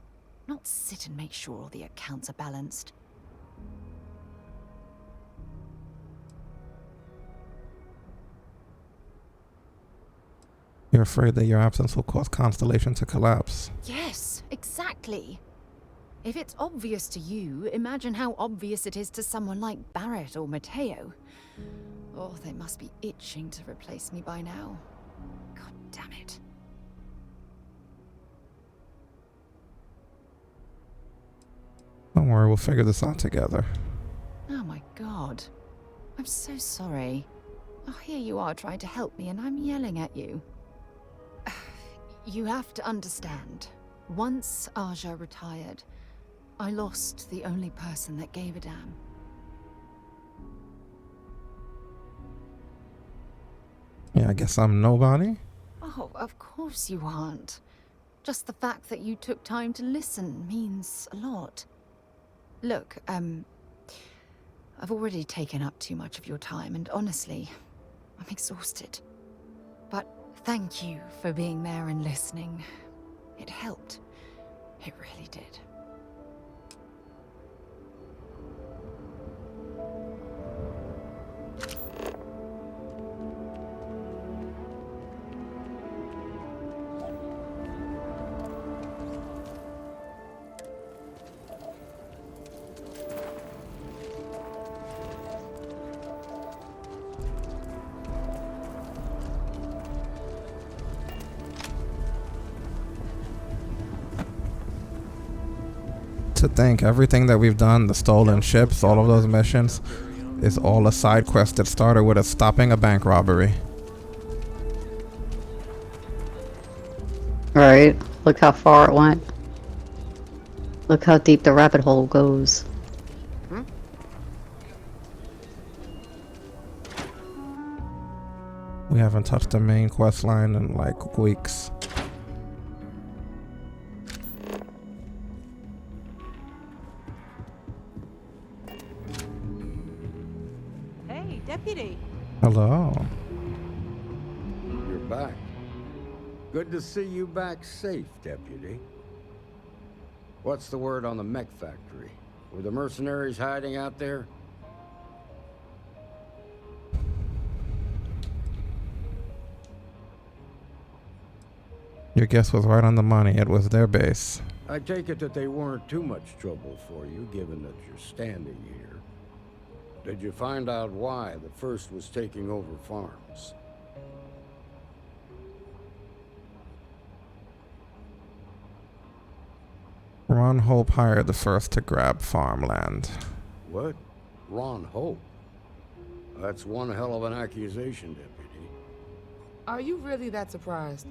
Speaker 3: not sit and make sure all the accounts are balanced.
Speaker 2: You're afraid that your absence will cause Constellation to collapse.
Speaker 3: Yes, exactly. If it's obvious to you, imagine how obvious it is to someone like Barrett or Mateo. Oh, they must be itching to replace me by now. God damn it.
Speaker 2: Don't worry, we'll figure this out together.
Speaker 3: Oh my god. I'm so sorry. Oh, here you are trying to help me and I'm yelling at you. You have to understand. Once Aja retired, I lost the only person that gave a damn.
Speaker 2: Yeah, I guess I'm nobody?
Speaker 3: Oh, of course you aren't. Just the fact that you took time to listen means a lot. Look, I've already taken up too much of your time, and honestly, I'm exhausted. But thank you for being there and listening. It helped. It really did.
Speaker 2: To think everything that we've done, the stolen ships, all of those missions, is all a side quest that started with us stopping a bank robbery.
Speaker 4: Right. Look how far it went. Look how deep the rabbit hole goes.
Speaker 2: We haven't touched the main quest line in like weeks.
Speaker 9: Hey, deputy.
Speaker 2: Hello.
Speaker 14: You're back. Good to see you back safe, Deputy. What's the word on the mech factory? Were the mercenaries hiding out there?
Speaker 2: Your guess was right on the money. It was their base.
Speaker 14: I take it that they weren't too much trouble for you, given that you're standing here. Did you find out why the first was taking over farms?
Speaker 2: Ron Hope hired the first to grab farmland.
Speaker 14: What? Ron Hope? That's one hell of an accusation, Deputy.
Speaker 15: Are you really that surprised?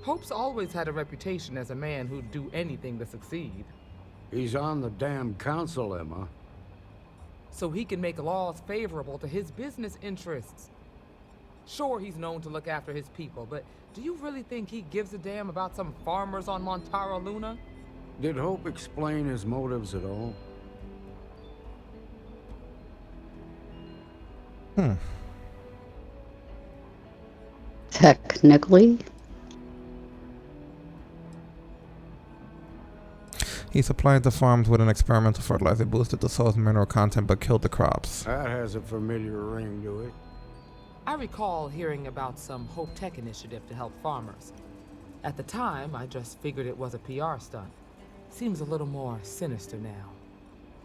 Speaker 15: Hope's always had a reputation as a man who'd do anything to succeed.
Speaker 14: He's on the damn council, Emma.
Speaker 15: So he can make laws favorable to his business interests. Sure, he's known to look after his people, but do you really think he gives a damn about some farmers on Montara Luna?
Speaker 14: Did Hope explain his motives at all?
Speaker 4: Technically?
Speaker 2: He supplied the farms with an experimental fertilizer, boosted the soil's mineral content, but killed the crops.
Speaker 14: That has a familiar ring to it.
Speaker 15: I recall hearing about some Hope Tech initiative to help farmers. At the time, I just figured it was a PR stunt. Seems a little more sinister now.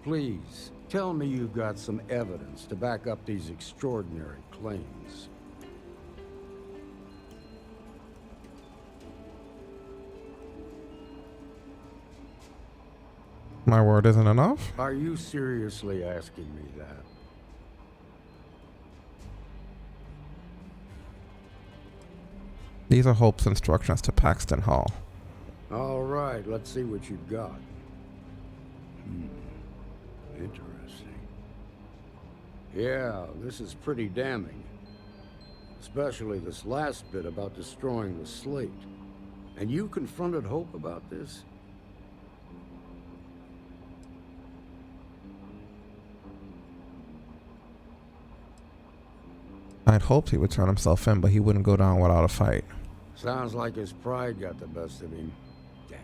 Speaker 14: Please, tell me you've got some evidence to back up these extraordinary claims.
Speaker 2: My word isn't enough?
Speaker 14: Are you seriously asking me that?
Speaker 2: These are Hope's instructions to Paxton Hall.
Speaker 14: All right, let's see what you've got. Interesting. Yeah, this is pretty damning. Especially this last bit about destroying the slate. And you confronted Hope about this?
Speaker 2: I'd hoped he would turn himself in, but he wouldn't go down without a fight.
Speaker 14: Sounds like his pride got the best of him. Damn.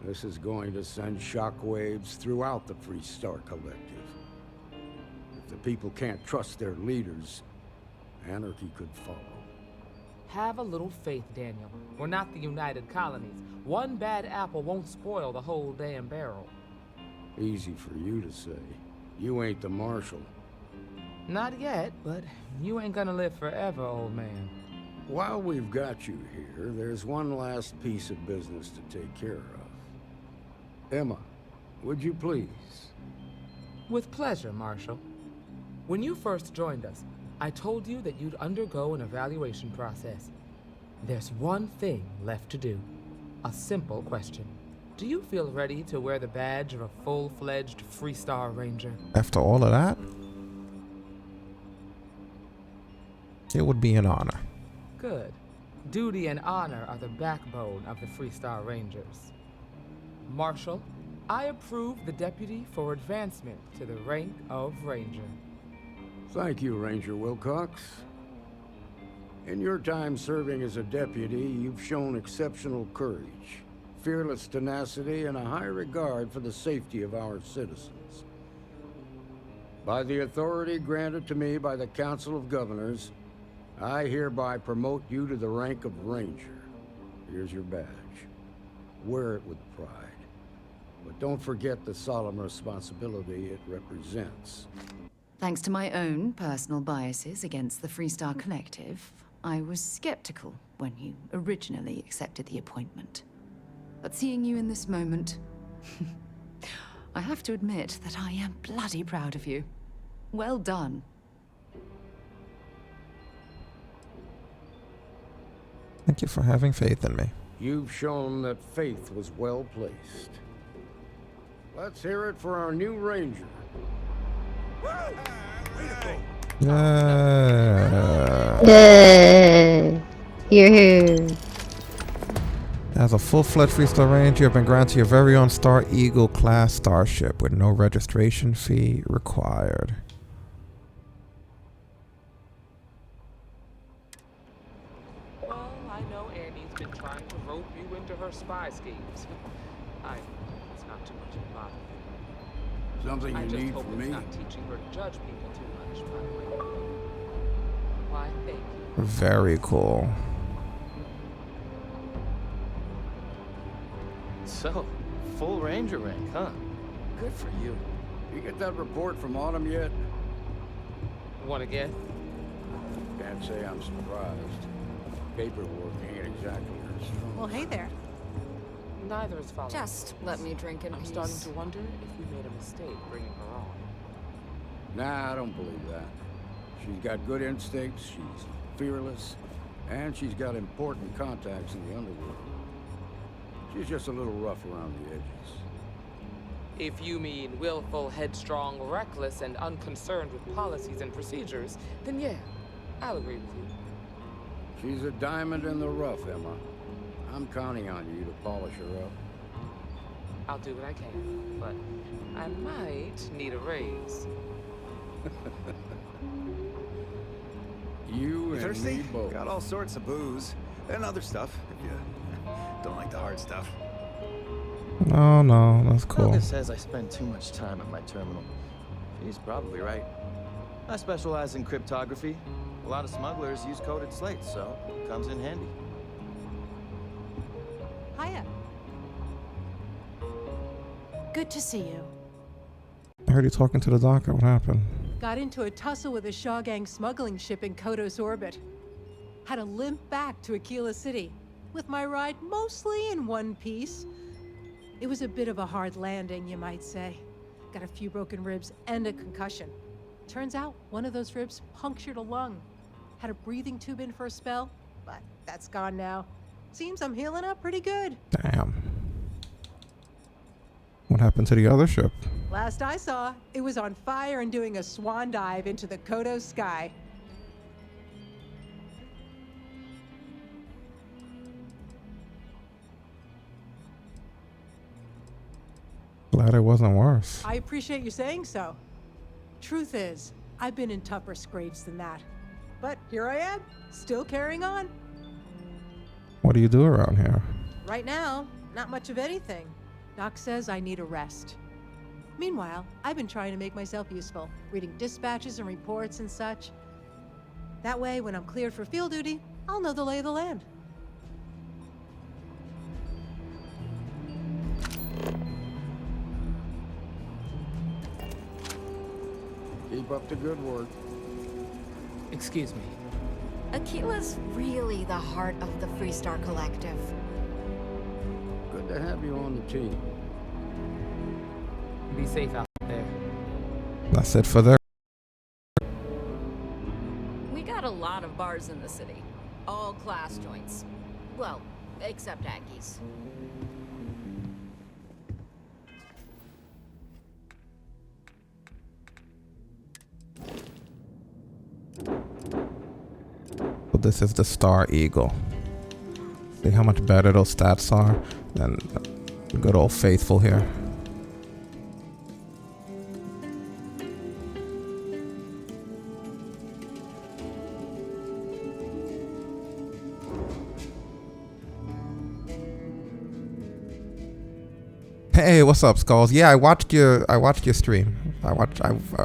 Speaker 14: This is going to send shockwaves throughout the Free Star Collective. If the people can't trust their leaders, anarchy could follow.
Speaker 15: Have a little faith, Daniel. We're not the United Colonies. One bad apple won't spoil the whole damn barrel.
Speaker 14: Easy for you to say. You ain't the marshal.
Speaker 15: Not yet, but you ain't gonna live forever, old man.
Speaker 14: While we've got you here, there's one last piece of business to take care of. Emma, would you please?
Speaker 15: With pleasure, Marshal. When you first joined us, I told you that you'd undergo an evaluation process. There's one thing left to do. A simple question. Do you feel ready to wear the badge of a full-fledged Free Star Ranger?
Speaker 2: After all of that, it would be an honor.
Speaker 15: Good. Duty and honor are the backbone of the Free Star Rangers. Marshal, I approve the deputy for advancement to the rank of Ranger.
Speaker 14: Thank you, Ranger Wilcox. In your time serving as a deputy, you've shown exceptional courage, fearless tenacity, and a high regard for the safety of our citizens. By the authority granted to me by the Council of Governors, I hereby promote you to the rank of Ranger. Here's your badge. Wear it with pride. But don't forget the solemn responsibility it represents.
Speaker 3: Thanks to my own personal biases against the Free Star Collective, I was skeptical when you originally accepted the appointment. But seeing you in this moment, I have to admit that I am bloody proud of you. Well done.
Speaker 2: Thank you for having faith in me.
Speaker 14: You've shown that faith was well placed. Let's hear it for our new Ranger.
Speaker 2: Yeah.
Speaker 4: Yay! Here.
Speaker 2: As a full-fledged Free Star Ranger, you have been granted your very own Star Eagle class starship with no registration fee required.
Speaker 15: Amy's been trying to rope you into her spy schemes. It's not too much of a bother.
Speaker 14: Something
Speaker 15: I
Speaker 14: you
Speaker 15: just
Speaker 14: need
Speaker 15: hope
Speaker 14: from
Speaker 15: it's
Speaker 14: me?
Speaker 15: not teaching her to judge people too much, by the way. Why, thank you.
Speaker 2: Very cool.
Speaker 16: So, full ranger rank, huh? Good for you.
Speaker 14: You get that report from Autumn yet?
Speaker 15: Want to get?
Speaker 14: Can't say I'm surprised. Paperwork ain't exactly her strong.
Speaker 6: Well, hey there.
Speaker 15: Neither is following.
Speaker 3: Just let me drink in
Speaker 15: I'm
Speaker 3: peace.
Speaker 15: starting to wonder if we made a mistake bringing her on.
Speaker 14: Nah, I don't believe that. She's got good instincts, she's fearless, and she's got important contacts in the underworld. She's just a little rough around the edges.
Speaker 15: If you mean willful, headstrong, reckless, and unconcerned with policies and procedures, then yeah, I'll agree with you.
Speaker 14: She's a diamond in the rough, Emma. I'm counting on you to polish her up.
Speaker 15: I'll do what I can, but I might need a raise.
Speaker 14: You and
Speaker 17: thirsty?
Speaker 14: me both.
Speaker 17: Got all sorts of booze and other stuff if you don't like the hard stuff.
Speaker 2: No, no, that's cool.
Speaker 16: Helga says I spend too much time at my terminal. She's probably right. I specialize in cryptography. A lot of smugglers use coded slates, so it comes in handy.
Speaker 6: Hiya. Good to see you.
Speaker 2: I heard you talking to the doctor. What happened?
Speaker 6: Got into a tussle with a Shaw Gang smuggling ship in Kodos orbit. Had to limp back to Aquila City, with my ride mostly in one piece. It was a bit of a hard landing, you might say. Got a few broken ribs and a concussion. Turns out one of those ribs punctured a lung. Had a breathing tube in for a spell, but that's gone now. Seems I'm healing up pretty good.
Speaker 2: Damn. What happened to the other ship?
Speaker 6: Last I saw, it was on fire and doing a swan dive into the Kodos sky.
Speaker 2: Glad it wasn't worse.
Speaker 6: I appreciate you saying so. Truth is, I've been in tougher scrapes than that. But here I am, still carrying on.
Speaker 2: What do you do around here?
Speaker 6: Right now, not much of anything. Doc says I need a rest. Meanwhile, I've been trying to make myself useful, reading dispatches and reports and such. That way, when I'm cleared for field duty, I'll know the lay of the land.
Speaker 14: Keep up the good work.
Speaker 15: Excuse me.
Speaker 3: Aquila's really the heart of the Freestar Collective.
Speaker 14: Good to have you on the team.
Speaker 15: Be safe out there.
Speaker 2: That's it for there.
Speaker 13: We got a lot of bars in the city. All class joints. Well, except Aggie's.
Speaker 2: So this is the Star Eagle. See how much better those stats are than good old Faithful here. Hey, what's up, Skulls? Yeah, I watched your stream.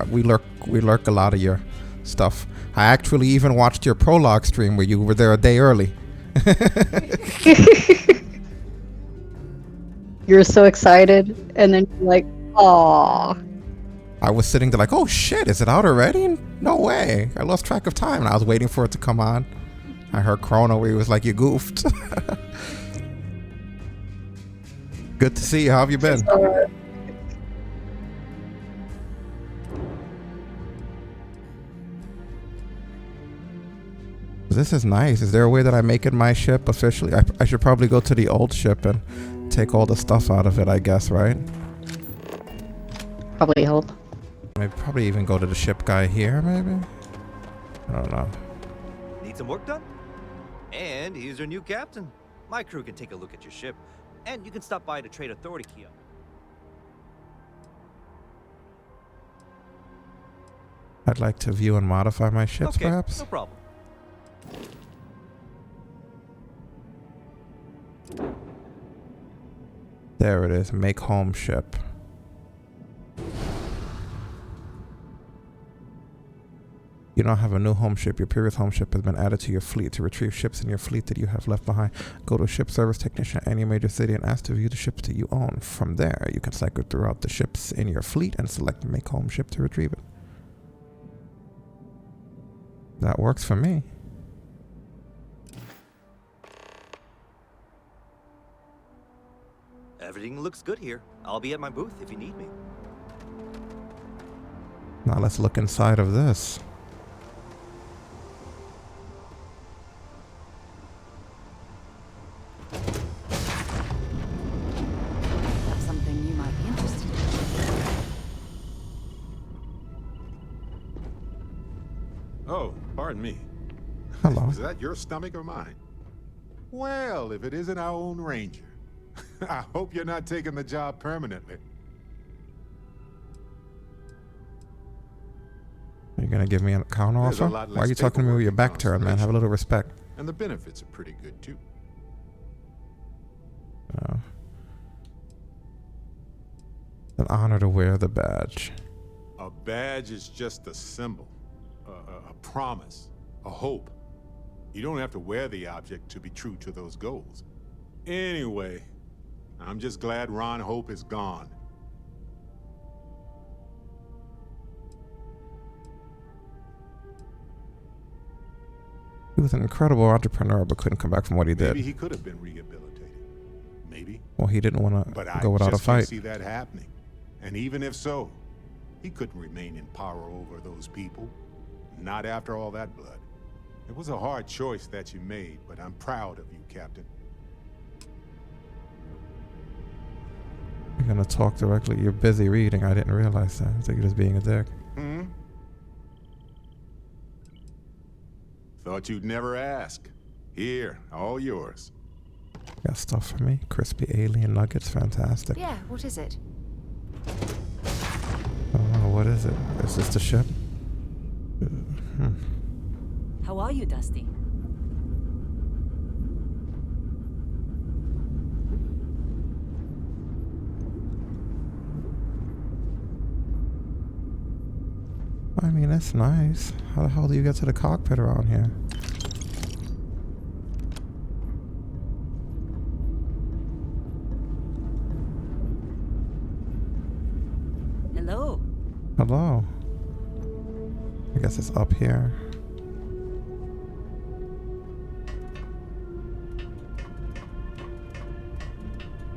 Speaker 2: We lurk a lot of your stuff. I actually even watched your prologue stream where you were there a day early.
Speaker 4: You were so excited, and then you're like, "Aw."
Speaker 2: I was sitting there like, "Oh shit, is it out already? No way!" I lost track of time, and I was waiting for it to come on. I heard Chrono where he was like, "You goofed." Good to see you. How have you been? This is nice. Is there a way that I make it my ship officially? I should probably go to the old ship and take all the stuff out of it, I guess, right?
Speaker 4: Probably help.
Speaker 2: Maybe probably even go to the ship guy here, maybe? I don't know.
Speaker 18: Need some work done? And he's your new captain. My crew can take a look at your ship, and you can stop by the Trade Authority kiosk.
Speaker 2: I'd like to view and modify my ships,
Speaker 18: Okay,
Speaker 2: perhaps?
Speaker 18: no problem.
Speaker 2: There it is. Make home ship. You now have a new home ship. Your previous home ship has been added to your fleet. To retrieve ships in your fleet that you have left behind, go to a ship service technician at any major city and ask to view the ships that you own. From there, you can cycle throughout the ships in your fleet and select Make Home Ship to retrieve it. That works for me.
Speaker 18: Everything looks good here. I'll be at my booth if you need me.
Speaker 2: Now let's look inside of this.
Speaker 3: That's something you might be interested in.
Speaker 10: Oh, pardon me.
Speaker 2: Hello.
Speaker 10: Is that your stomach or mine? Well, if it isn't our own ranger. I hope you're not taking the job permanently.
Speaker 2: Are you gonna give me a counter
Speaker 10: There's a
Speaker 2: offer?
Speaker 10: lot
Speaker 2: Why are
Speaker 10: less
Speaker 2: you talking to me with your
Speaker 10: paperwork
Speaker 2: back
Speaker 10: and
Speaker 2: turned, man? Have a little respect.
Speaker 10: And the benefits are pretty good, too.
Speaker 2: An honor to wear the badge.
Speaker 10: A badge is just a symbol, a promise, a hope. You don't have to wear the object to be true to those goals. Anyway, I'm just glad Ron Hope is gone.
Speaker 2: He was an incredible entrepreneur, but couldn't come back from what he did.
Speaker 10: Maybe he could have been rehabilitated. Maybe.
Speaker 2: Well, he didn't want to
Speaker 10: But
Speaker 2: go
Speaker 10: I
Speaker 2: without a
Speaker 10: just can't
Speaker 2: fight.
Speaker 10: see that happening. And even if so, he couldn't remain in power over those people. Not after all that blood. It was a hard choice that you made, but I'm proud of you, Captain.
Speaker 2: You're gonna talk directly. You're busy reading. I didn't realize that. I thought you're just being a dick.
Speaker 10: Hmm? Thought you'd never ask. Here, all yours.
Speaker 2: Got stuff for me. Crispy alien nuggets. Fantastic.
Speaker 3: Yeah, what is it?
Speaker 2: Oh, what is it? Is this the ship?
Speaker 9: How are you, Dusty?
Speaker 2: I mean, it's nice. How the hell do you get to the cockpit around here?
Speaker 9: Hello.
Speaker 2: Hello. I guess it's up here.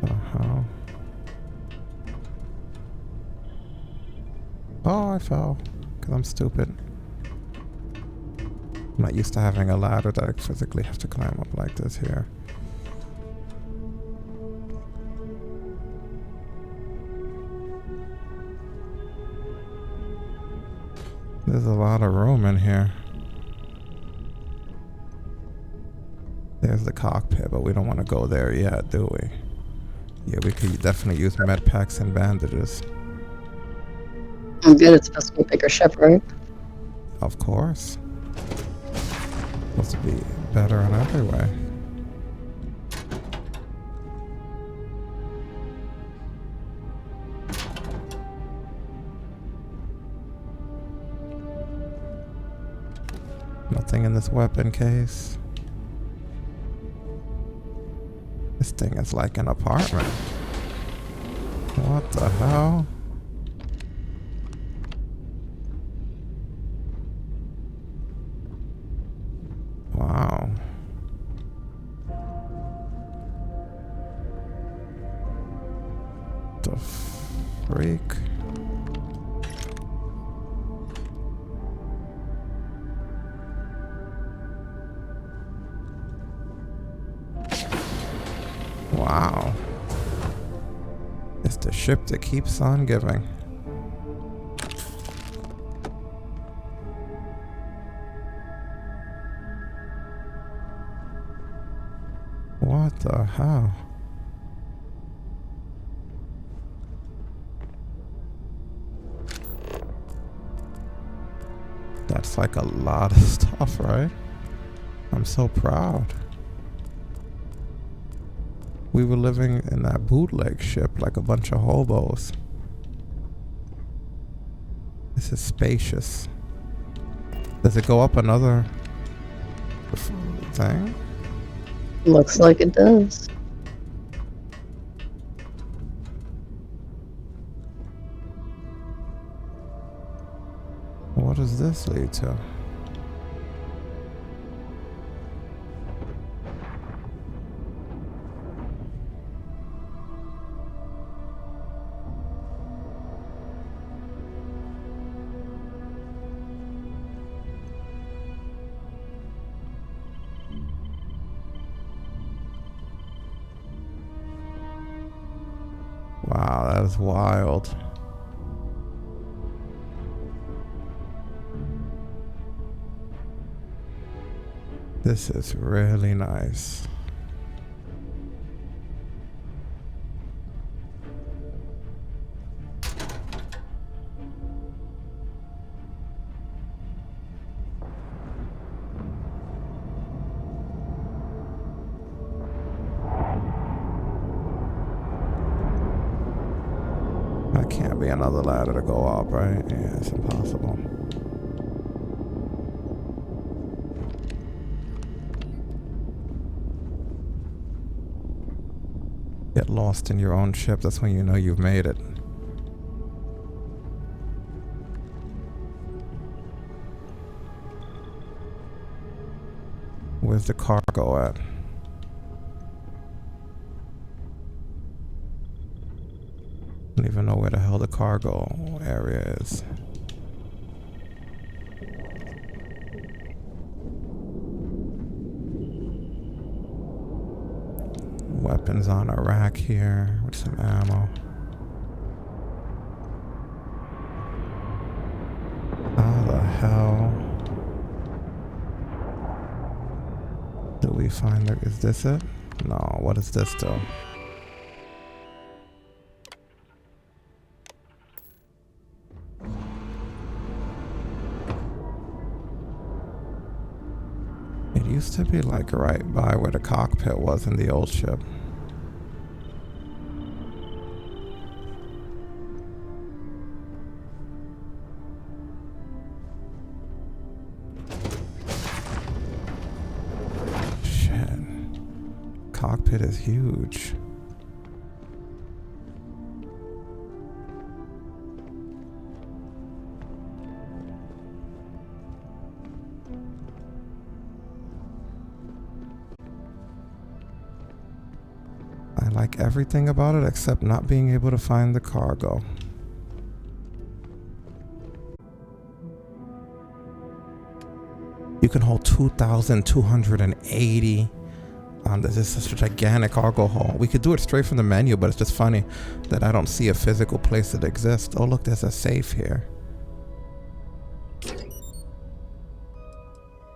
Speaker 2: Uh-huh. Oh, I fell. Because I'm stupid. I'm not used to having a ladder that I physically have to climb up like this here. There's a lot of room in here. There's the cockpit, but we don't want to go there yet, do we? Yeah, we could definitely use med packs and bandages.
Speaker 4: I'm good. It's supposed to be a bigger ship, right?
Speaker 2: Of course. Supposed to be better in every way. Nothing in this weapon case. This thing is like an apartment. What the hell? Wow. The freak? Wow. It's the ship that keeps on giving. What the hell? That's like a lot of stuff, right? I'm so proud. we were living in that bootleg ship like a bunch of hobos. This is spacious. Does it go up another thing?
Speaker 4: Looks like it does.
Speaker 2: What does this lead to? Wow, that is wild. This is really nice. That can't be another ladder to go up, right? Yeah, it's impossible. Get lost in your own ship, that's when you know you've made it. Where's the cargo at? I don't even know where the hell the cargo area is. Weapons on a rack here with some ammo. How the hell do we find it? Is this it? No, what is this though? It used to be like right by where the cockpit was in the old ship. Shit. Cockpit is huge. I like everything about it except not being able to find the cargo. You can hold 2,280. This is such a gigantic cargo hold. We could do it straight from the menu, but it's just funny that I don't see a physical place that exists. Oh look, there's a safe here.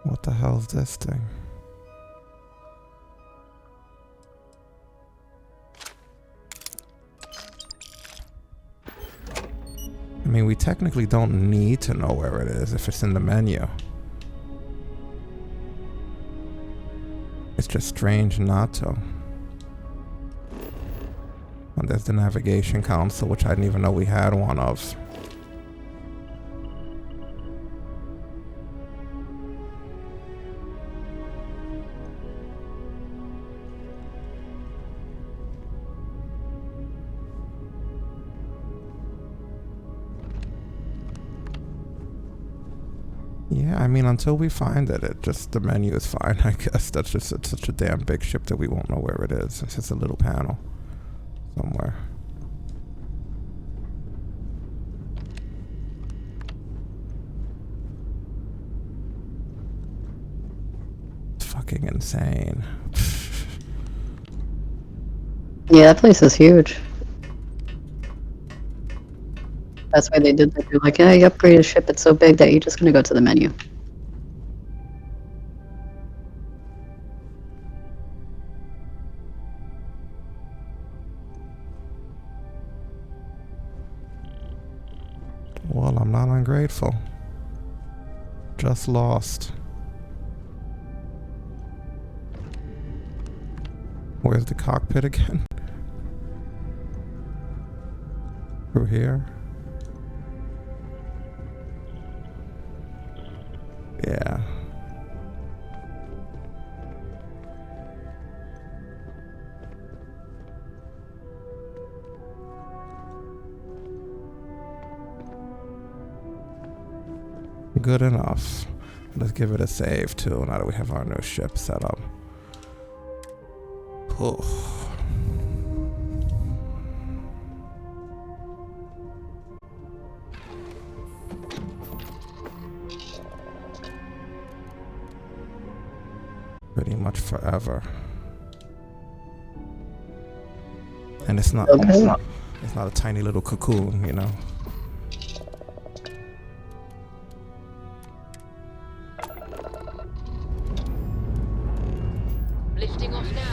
Speaker 2: What the hell is this thing? I mean, we technically don't need to know where it is if it's in the menu. It's just strange not to. And there's the navigation console, which I didn't even know we had one of. Yeah, I mean, until we find it, the menu is fine, I guess. That's just it's such a damn big ship that we won't know where it is. It's just a little panel somewhere. It's fucking insane.
Speaker 4: Yeah, that place is huge. That's why they did that. They're like, yeah, you upgrade a ship, it's so big that you're just gonna go to the menu.
Speaker 2: Well, I'm not ungrateful. Just lost. Where's the cockpit again? Through here? Yeah. Good enough. Let's give it a save too, now that we have our new ship set up. Oh. Pretty much forever. And it's not a tiny little cocoon, you know.
Speaker 5: Lifting off now.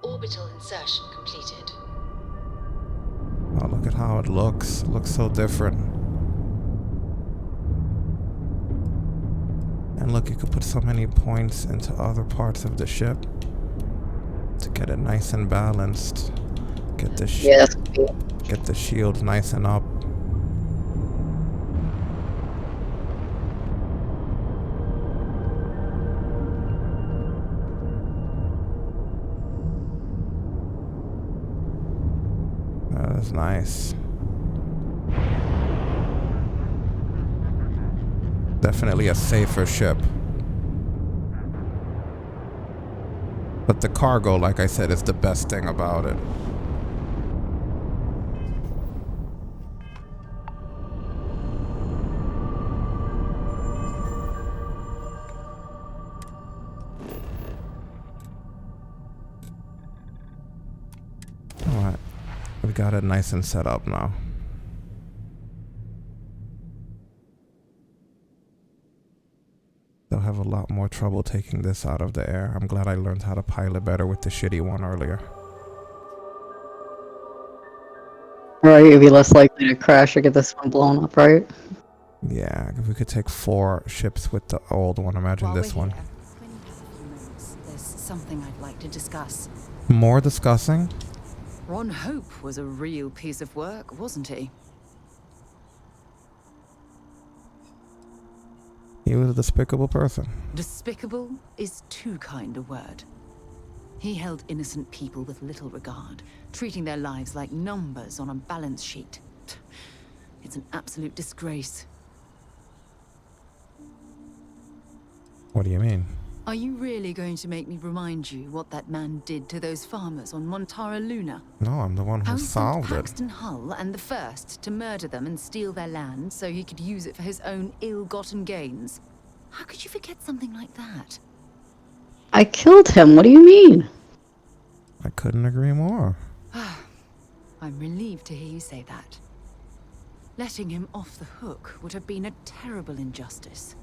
Speaker 5: Orbital insertion completed.
Speaker 2: Oh, look at how it looks. It looks so different. And look, you could put so many points into other parts of the ship to get it nice and balanced. Get the get the shields nice and up. That's nice. Definitely a safer ship. But the cargo, like I said, is the best thing about it. Alright. We got it nice and set up now. They'll have a lot more trouble taking this out of the air. I'm glad I learned how to pilot better with the shitty one earlier.
Speaker 4: Right, you'd be less likely to crash or get this one blown up, right?
Speaker 2: Yeah, if we could take 4 ships with the old one, imagine this one.
Speaker 3: There's something I'd like to discuss.
Speaker 2: More discussing?
Speaker 3: Ron Hope was a real piece of work, wasn't he?
Speaker 2: He was a despicable person.
Speaker 3: Despicable is too kind a word. He held innocent people with little regard, treating their lives like numbers on a balance sheet. It's an absolute disgrace.
Speaker 2: What do you mean?
Speaker 3: Are you really going to make me remind you what that man did to those farmers on Montara Luna?
Speaker 2: No, I'm the one who solved it.
Speaker 3: Paxton Hull and the First to murder them and steal their land so he could use it for his own ill-gotten gains. How could you forget something like that?
Speaker 4: I killed him. What do you mean?
Speaker 2: I couldn't agree more.
Speaker 3: I'm relieved to hear you say that. Letting him off the hook would have been a terrible injustice.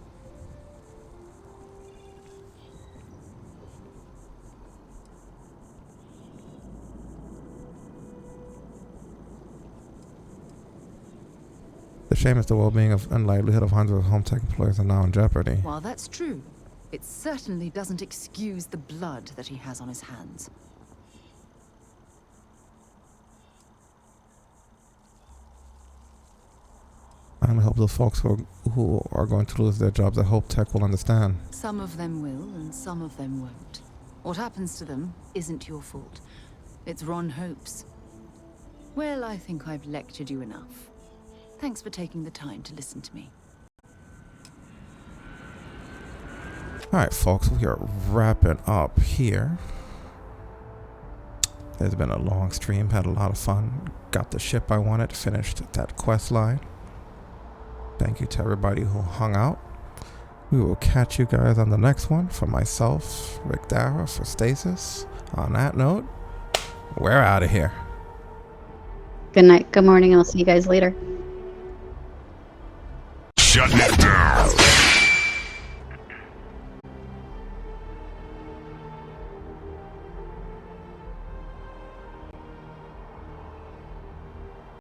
Speaker 2: The shame is the well-being and livelihood of hundreds of home tech employees are now in jeopardy.
Speaker 3: While that's true, it certainly doesn't excuse the blood that he has on his hands.
Speaker 2: I hope the folks who are going to lose their jobs at Hope Tech will understand.
Speaker 3: Some of them will, and some of them won't. What happens to them isn't your fault. It's Ron Hope's. Well, I think I've lectured you enough. Thanks for taking the time to listen to me.
Speaker 2: Alright, folks, we are wrapping up here. It's been a long stream, had a lot of fun. Got the ship I wanted, finished that quest line. Thank you to everybody who hung out. We will catch you guys on the next one. For myself, Ric Dara, for Stasis. On that note, we're out of here.
Speaker 4: Good night, good morning, I'll see you guys later.
Speaker 19: Shut it down.